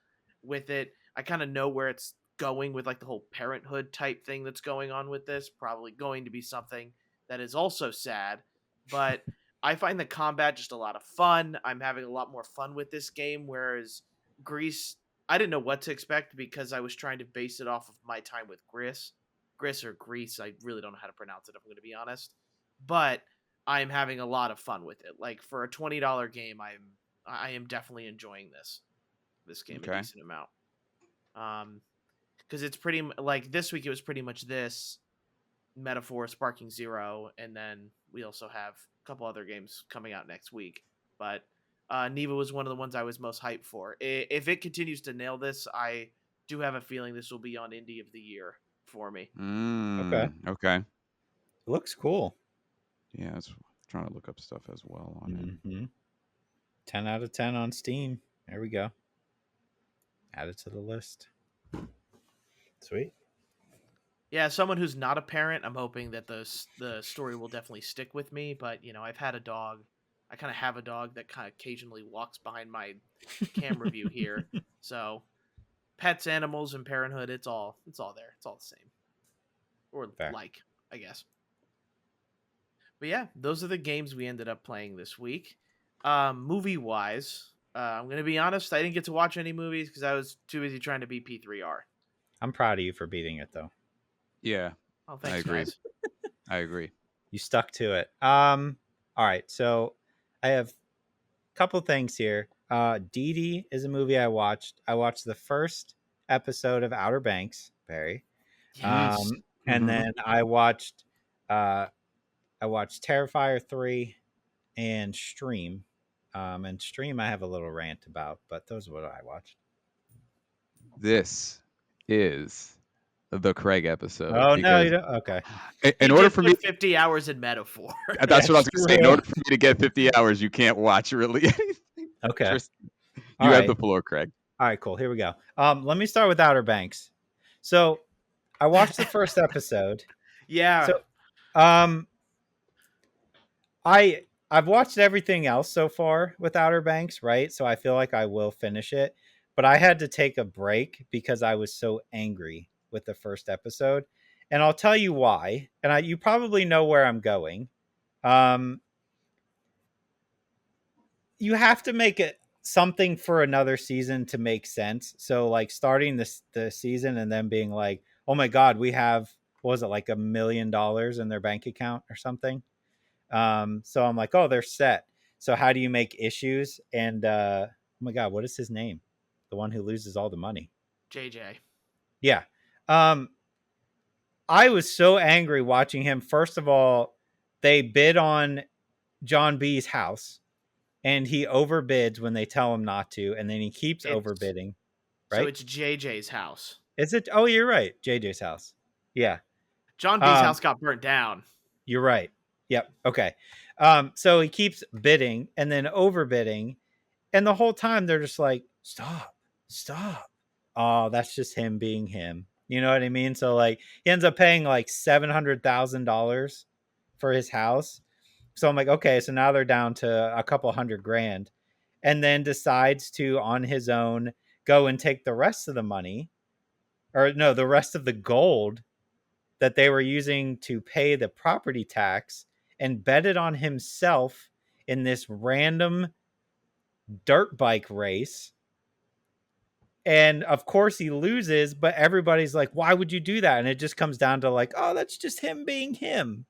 with it. I kind of know where it's going with like the whole parenthood type thing that's going on with this. Probably going to be something that is also sad, but I find the combat just a lot of fun. I'm having a lot more fun with this game, whereas Greece, I didn't know what to expect because I was trying to base it off of my time with Gris or Greece. I really don't know how to pronounce it, if I'm going to be honest. But I'm having a lot of fun with it. Like for a $20 game, I am definitely enjoying this game a decent amount. Because it's pretty like this week it was pretty much this Metaphor, Sparking Zero, and then we also have a couple other games coming out next week. But Neva was one of the ones I was most hyped for. If it continues to nail this, I do have a feeling this will be on Indie of the Year for me. Okay. Looks cool. Yeah, I was trying to look up stuff as well on it. 10 out of 10 on Steam. There we go. Add it to the list. Sweet. Yeah, someone who's not a parent, I'm hoping that the story will definitely stick with me. But you know, I've had a dog. I kind of have a dog that kind of occasionally walks behind my camera view here. So, pets, animals, and parenthood, it's all there. It's all the same, or Fair. like, I guess. But yeah, those are the games we ended up playing this week. Movie wise, I'm gonna be honest, I didn't get to watch any movies because I was too busy trying to beat P3R. I'm proud of you for beating it though. Yeah. Oh, thanks, I agree. guys. I agree. You stuck to it. All right, so I have a couple things here. Dee Dee is a movie I watched. I watched the first episode of Outer Banks, Barry. Yes. And then I watched Terrifier 3 and Stream. And Stream I have a little rant about, but those are what I watched. This is the Craig episode. Oh no, you don't. Okay. In order for me, 50 hours in Metaphor. that's what I was going to say. In order for me to get 50 hours, you can't watch really anything. Okay. Tristan, you have the floor, Craig. All right, cool. Here we go. Let me start with Outer Banks. So I watched the first episode. Yeah. So, I've watched everything else so far with Outer Banks, right? So I feel like I will finish it, but I had to take a break because I was so angry with the first episode, and I'll tell you why. And you probably know where I'm going. You have to make it something for another season to make sense. So like starting the season and then being like, oh my God, we have, what was it, like $1 million in their bank account or something? So I'm like, oh, they're set. So how do you make issues? And oh my God, what is his name? The one who loses all the money. JJ. Yeah. I was so angry watching him. First of all, they bid on John B's house and he overbids when they tell him not to. And then he keeps overbidding. Right. So it's JJ's house. Is it? Oh, you're right. JJ's house. Yeah. John B's house got burnt down. You're right. Yep. Okay. So he keeps bidding and then overbidding. And the whole time they're just like, stop. Oh, that's just him being him. You know what I mean? So like he ends up paying like $700,000 for his house. So I'm like, okay, so now they're down to a couple $100,000, and then decides to on his own go and take the rest of the money, or no, the rest of the gold that they were using to pay the property tax, and bet it on himself in this random dirt bike race. And of course he loses, but everybody's like, why would you do that? And it just comes down to like, oh, that's just him being him.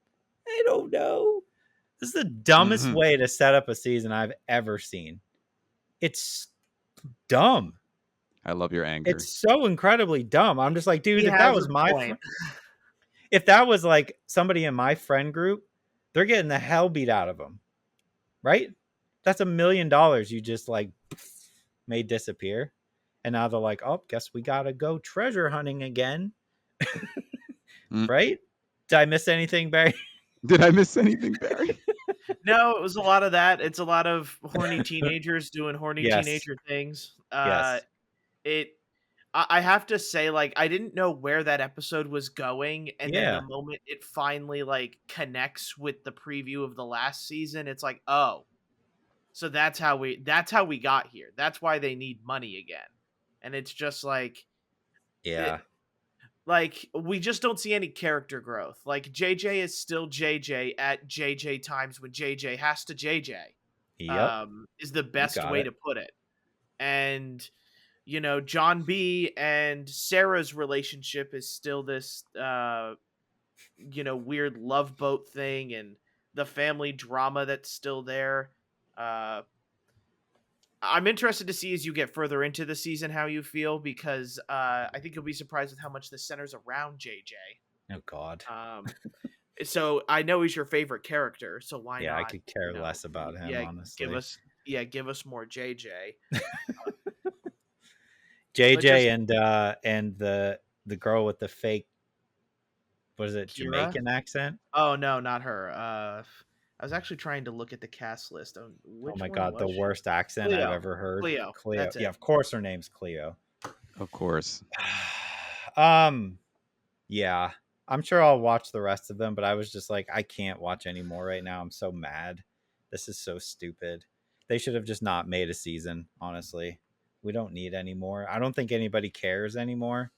I don't know. This is the dumbest way to set up a season I've ever seen. It's dumb. I love your anger. It's so incredibly dumb. I'm just like, dude, if that was if that was like somebody in my friend group, they're getting the hell beat out of them. Right? That's $1 million you just like made disappear. And now they're like, oh, guess we got to go treasure hunting again. Right? Did I miss anything, Barry? Did I miss anything, Barry? No, it was a lot of that. It's a lot of horny teenagers doing horny teenager things. I have to say, like, I didn't know where that episode was going, and then the moment it finally like connects with the preview of the last season, it's like, oh, so that's how we got here. That's why they need money again. And it's just like, Yeah. Like, we just don't see any character growth. Like, JJ is still JJ at JJ times when JJ has to JJ. Yep. Is the You best got way it. to put it. And John B and Sarah's relationship is still this weird love boat thing, and the family drama that's still there. I'm interested to see as you get further into the season how you feel, because I think you'll be surprised with how much this centers around JJ. Oh God. So I know he's your favorite character, so why not? I could care less about him, honestly. Give us more JJ. JJ and the girl with the fake, what is it, Kira? Jamaican accent? Oh no, not her. I was actually trying to look at the cast list. Which oh my one God, the was she? worst accent Cleo. I've ever heard. Cleo. That's it. Yeah, of course her name's Cleo. Of course. Yeah. I'm sure I'll watch the rest of them, but I was just like, I can't watch anymore right now. I'm so mad. This is so stupid. They should have just not made a season, honestly. We don't need any more. I don't think anybody cares anymore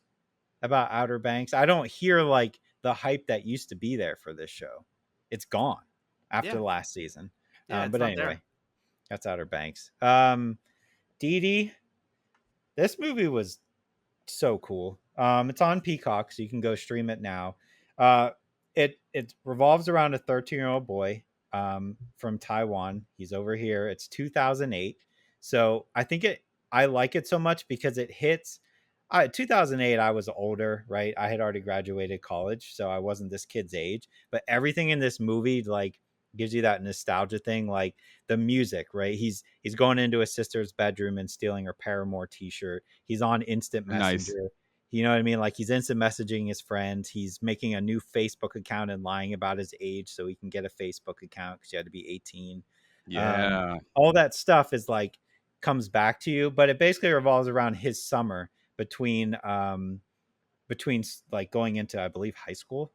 about Outer Banks. I don't hear like the hype that used to be there for this show. It's gone after last season. But anyway, that's Outer Banks. Dee Dee, this movie was so cool. It's on Peacock, so you can go stream it now. It revolves around a 13-year-old boy from Taiwan. He's over here. It's 2008. So I like it so much because it hits 2008. I was older, right? I had already graduated college, so I wasn't this kid's age, but everything in this movie like gives you that nostalgia thing, like the music, right? He's going into his sister's bedroom and stealing her Paramore t-shirt. He's on instant messenger. Nice. You know what I mean? Like he's instant messaging his friends. He's making a new Facebook account and lying about his age so he can get a Facebook account because you had to be 18. Yeah. All that stuff is like comes back to you, but it basically revolves around his summer between like going into, I believe, high school.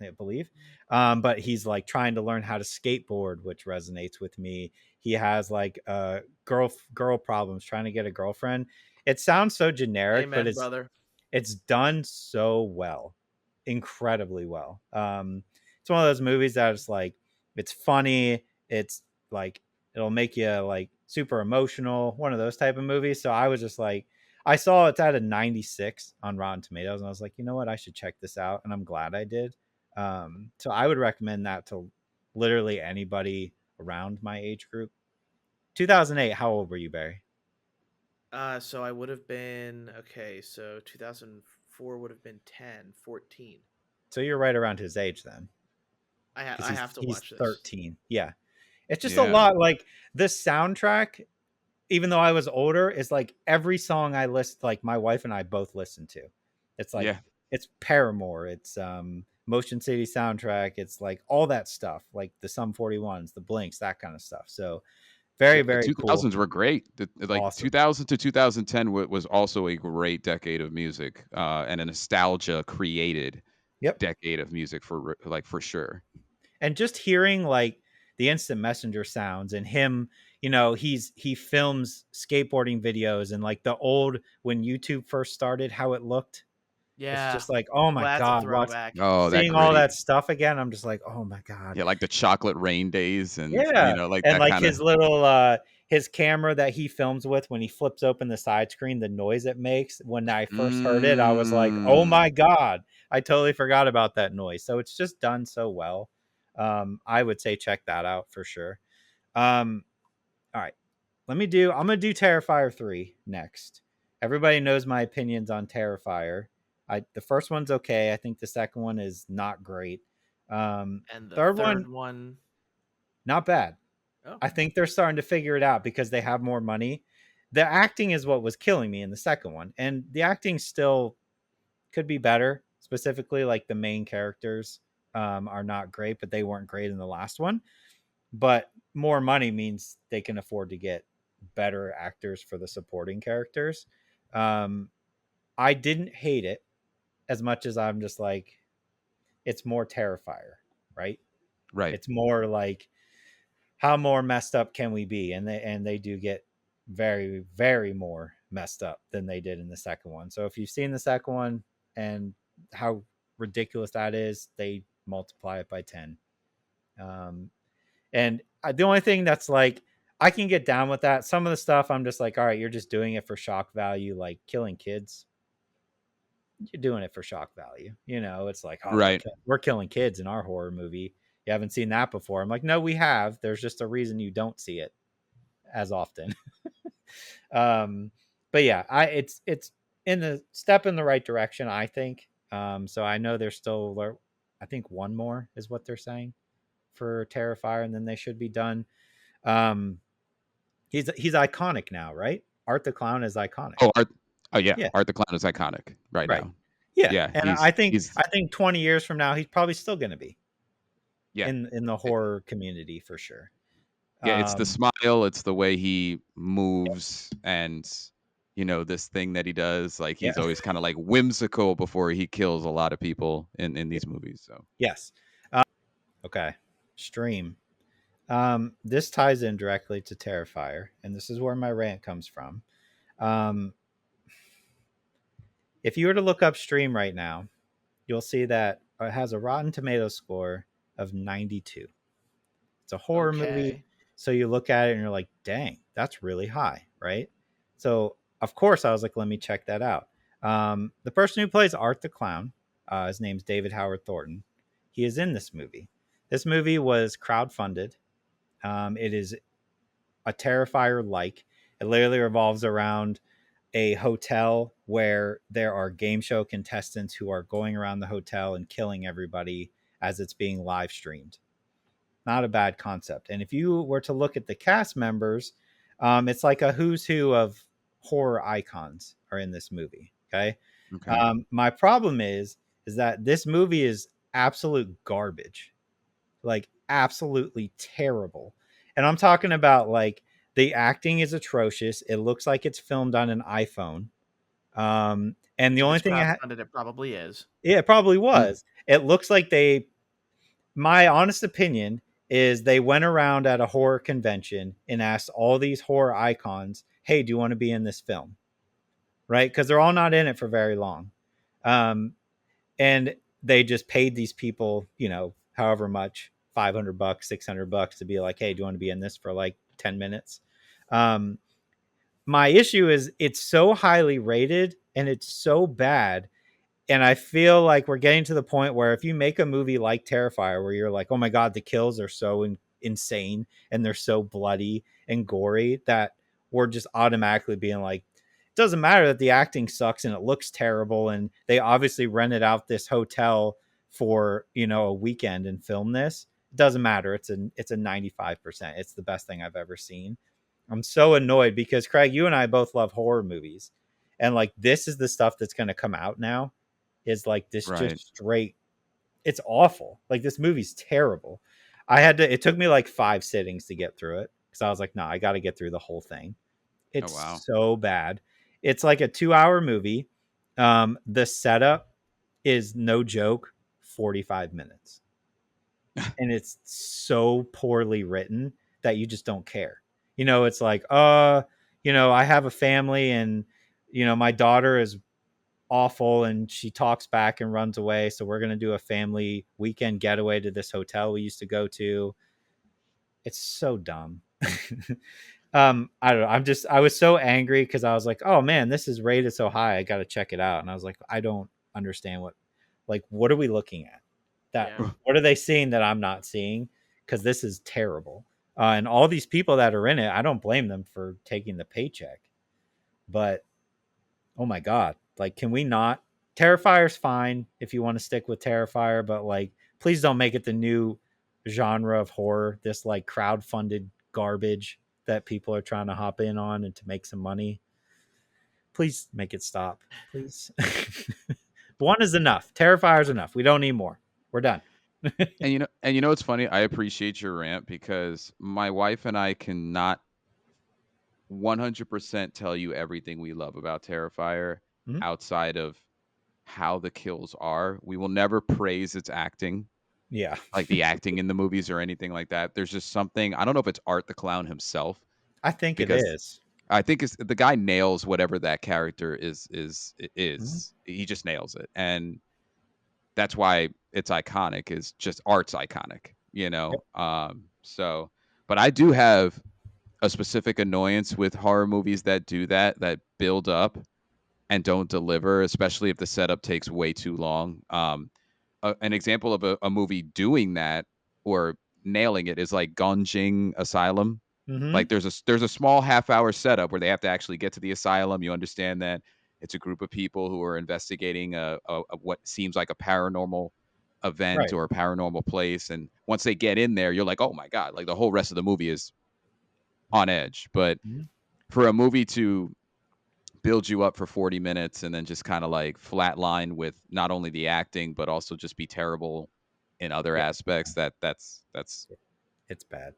I believe. But he's like trying to learn how to skateboard, which resonates with me. He has like girl problems, trying to get a girlfriend. It sounds so generic, Amen, but brother. It's done so well, incredibly well. It's one of those movies that it's like, it's funny. It's like, it'll make you like super emotional, one of those type of movies. So I was just like, I saw it's at a 96 on Rotten Tomatoes, and I was like, you know what, I should check this out, and I'm glad I did. So I would recommend that to literally anybody around my age group. 2008, how old were you, Barry? So I would have been, so 2004 would have been 10, 14. So you're right around his age then. I have to watch this. 13. Yeah. It's just a lot. Like the soundtrack, even though I was older, is like every song I list, like my wife and I both listen to. It's like, it's Paramore. It's Motion City soundtrack. It's like all that stuff, like the Sum 41s, the Blinks, that kind of stuff. So very, very the 2000s cool. were great. Like awesome. 2000 to 2010 was also a great decade of music, and a nostalgia created decade of music for sure. And just hearing like the instant messenger sounds and him, he films skateboarding videos and like the old, when YouTube first started, how it looked. Yeah, it's just like, oh my God, seeing all that stuff again, I'm just like, oh my God. Yeah, like the chocolate rain days, and like and that like his little his camera that he films with, when he flips open the side screen, the noise it makes. When I first heard it, I was like, oh my God, I totally forgot about that noise. So it's just done so well. I would say check that out for sure. All right, I'm gonna do Terrifier 3 next. Everybody knows my opinions on Terrifier. The first one's okay. I think the second one is not great. And the third one not bad. Oh. I think they're starting to figure it out because they have more money. The acting is what was killing me in the second one, and the acting still could be better. Specifically, like the main characters are not great, but they weren't great in the last one. But more money means they can afford to get better actors for the supporting characters. I didn't hate it as much as I'm just like, it's more Terrifier, right? Right. It's more like, how more messed up can we be? And they do get very, very more messed up than they did in the second one. So if you've seen the second one and how ridiculous that is, they multiply it by 10. And the only thing that's like, I can get down with that. Some of the stuff I'm just like, all right, you're just doing it for shock value, like killing kids. You're doing it for shock value. It's like, oh, Right. we're killing kids in our horror movie. You haven't seen that before. I'm like, no, we have. There's just a reason you don't see it as often. But yeah, it's in the step in the right direction, I think. So I know there's still, I think one more is what they're saying for Terrifier, and then they should be done. He's iconic now, right? Art the Clown is iconic. Oh yeah. Art the Clown is iconic right now. Yeah, and I think 20 years from now, he's probably still going to be. Yeah, in the horror community for sure. Yeah, it's the smile, it's the way he moves, and this thing that he does. Like he's always kind of like whimsical before he kills a lot of people in these movies. So yes, okay, stream. This ties in directly to Terrifier, and this is where my rant comes from. If you were to look up Stream right now, you'll see that it has a Rotten Tomatoes score of 92. It's a horror movie, so you look at it and you're like, dang, that's really high, right? So of course I was like, let me check that out. The person who plays Art the Clown, his name's David Howard Thornton. He is in this movie. This movie was crowdfunded. It is a Terrifier-like. It literally revolves around a hotel where there are game show contestants who are going around the hotel and killing everybody as it's being live streamed. Not a bad concept. And if you were to look at the cast members, it's like a who's who of horror icons are in this movie. Okay. My problem is that this movie is absolute garbage, like absolutely terrible. And I'm talking about like the acting is atrocious. It looks like it's filmed on an iPhone. And the only thing it probably is. Yeah, it probably was. It looks like my honest opinion is they went around at a horror convention and asked all these horror icons, hey, do you want to be in this film? Right? Because they're all not in it for very long. And they just paid these people, however much, $500, $600 to be like, hey, do you want to be in this for like 10 minutes? My issue is it's so highly rated and it's so bad. And I feel like we're getting to the point where if you make a movie like Terrifier, where you're like, oh my God, the kills are so insane and they're so bloody and gory, that we're just automatically being like, it doesn't matter that the acting sucks and it looks terrible. And they obviously rented out this hotel for, a weekend and filmed this. It doesn't matter. It's a 95%. It's the best thing I've ever seen. I'm so annoyed because Craig, you and I both love horror movies. And like, this is the stuff that's going to come out now. Is like this just straight, it's awful. Like this movie's terrible. It took me like 5 sittings to get through it because I was like, no, I got to get through the whole thing. It's so bad. It's like a 2-hour movie. The setup is no joke, 45 minutes. And it's so poorly written that you just don't care. It's like, I have a family and, my daughter is awful and she talks back and runs away, so we're going to do a family weekend getaway to this hotel we used to go to. It's so dumb. I don't know. I was so angry because I was like, oh man, this is rated so high, I got to check it out. And I was like, I don't understand what are we looking at? What are they seeing that I'm not seeing? Because this is terrible. And all these people that are in it, I don't blame them for taking the paycheck, but oh my God, like, can we not? Terrifier's fine if you want to stick with Terrifier, but like, please don't make it the new genre of horror, this like crowd-funded garbage that people are trying to hop in on and to make some money. Please make it stop, please. One is enough. Terrifier's enough. We don't need more. We're done. And it's funny. I appreciate your rant because my wife and I cannot 100% tell you everything we love about Terrifier outside of how the kills are. We will never praise its acting. Yeah. Like the acting in the movies or anything like that. There's just something, I don't know if it's Art the Clown himself. I think it is. I think it's, the guy nails whatever that character is. Mm-hmm. He just nails it, and that's why it's iconic. Is just art's iconic, you know. Yep. So, but I do have a specific annoyance with horror movies that do that build up and don't deliver, especially if the setup takes way too long. An example of a movie doing that or nailing it is like Gonjing Asylum. Mm-hmm. Like there's a small half-hour setup where they have to actually get to the asylum. You understand that it's a group of people who are investigating a what seems like a paranormal event Right. or a paranormal place, and once they get in there, you're like, oh my god! Like the whole rest of the movie is on edge. But Mm-hmm. for a movie to build you up for 40 minutes and then just kind of like flatline with not only the acting but also just be terrible in other Yeah. aspects, that's It's bad.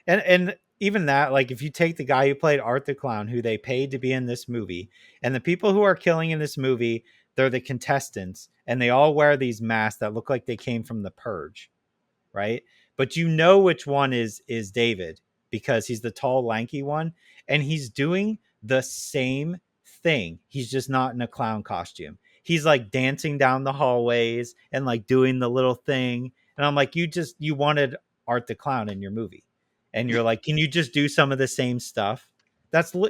And even that, like if you take the guy who played Art the Clown, who they paid to be in this movie, and the people who are killing in this movie, they're the contestants, and they all wear these masks that look like they came from the Purge, right? But you know which one is David because he's the tall, lanky one, and he's doing the same thing. He's just not in a clown costume. He's like dancing down the hallways and like doing the little thing. And I'm like, you wanted Art the Clown in your movie. And you're like, can you just do some of the same stuff?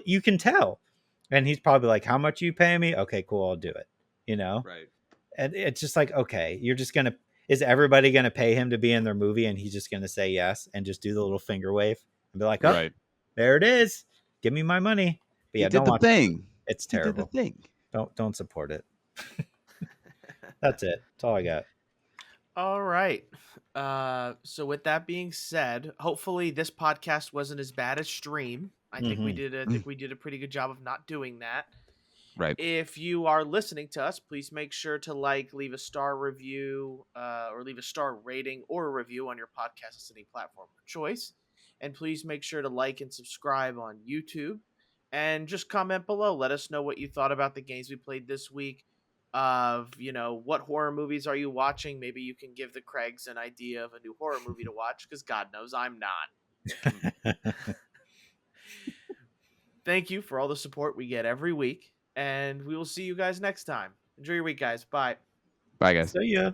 You can tell. And he's probably like, how much are you paying me? Okay, cool, I'll do it. You know? right. And it's just like, okay, you're just gonna is everybody gonna pay him to be in their movie and he's just gonna say yes and just do the little finger wave and be like, oh, Right. there it is, give me my money. But He yeah, did don't the watch the thing. movie. It's He did the terrible. thing. Don't support it. That's it. That's all I got. All right. So with that being said, hopefully this podcast wasn't as bad as stream. I think we Mm-hmm. did. I think we did a pretty good job of not doing that. Right. If you are listening to us, please make sure to leave a star review, or leave a star rating or a review on your podcast listening platform of choice. And please make sure to like and subscribe on YouTube. And just comment below. Let us know what you thought about the games we played this week. What horror movies are you watching? Maybe you can give the Craigs an idea of a new horror movie to watch, because God knows I'm not. Thank you for all the support we get every week, and we will see you guys next time. Enjoy your week, guys. Bye. Bye, guys. So yeah.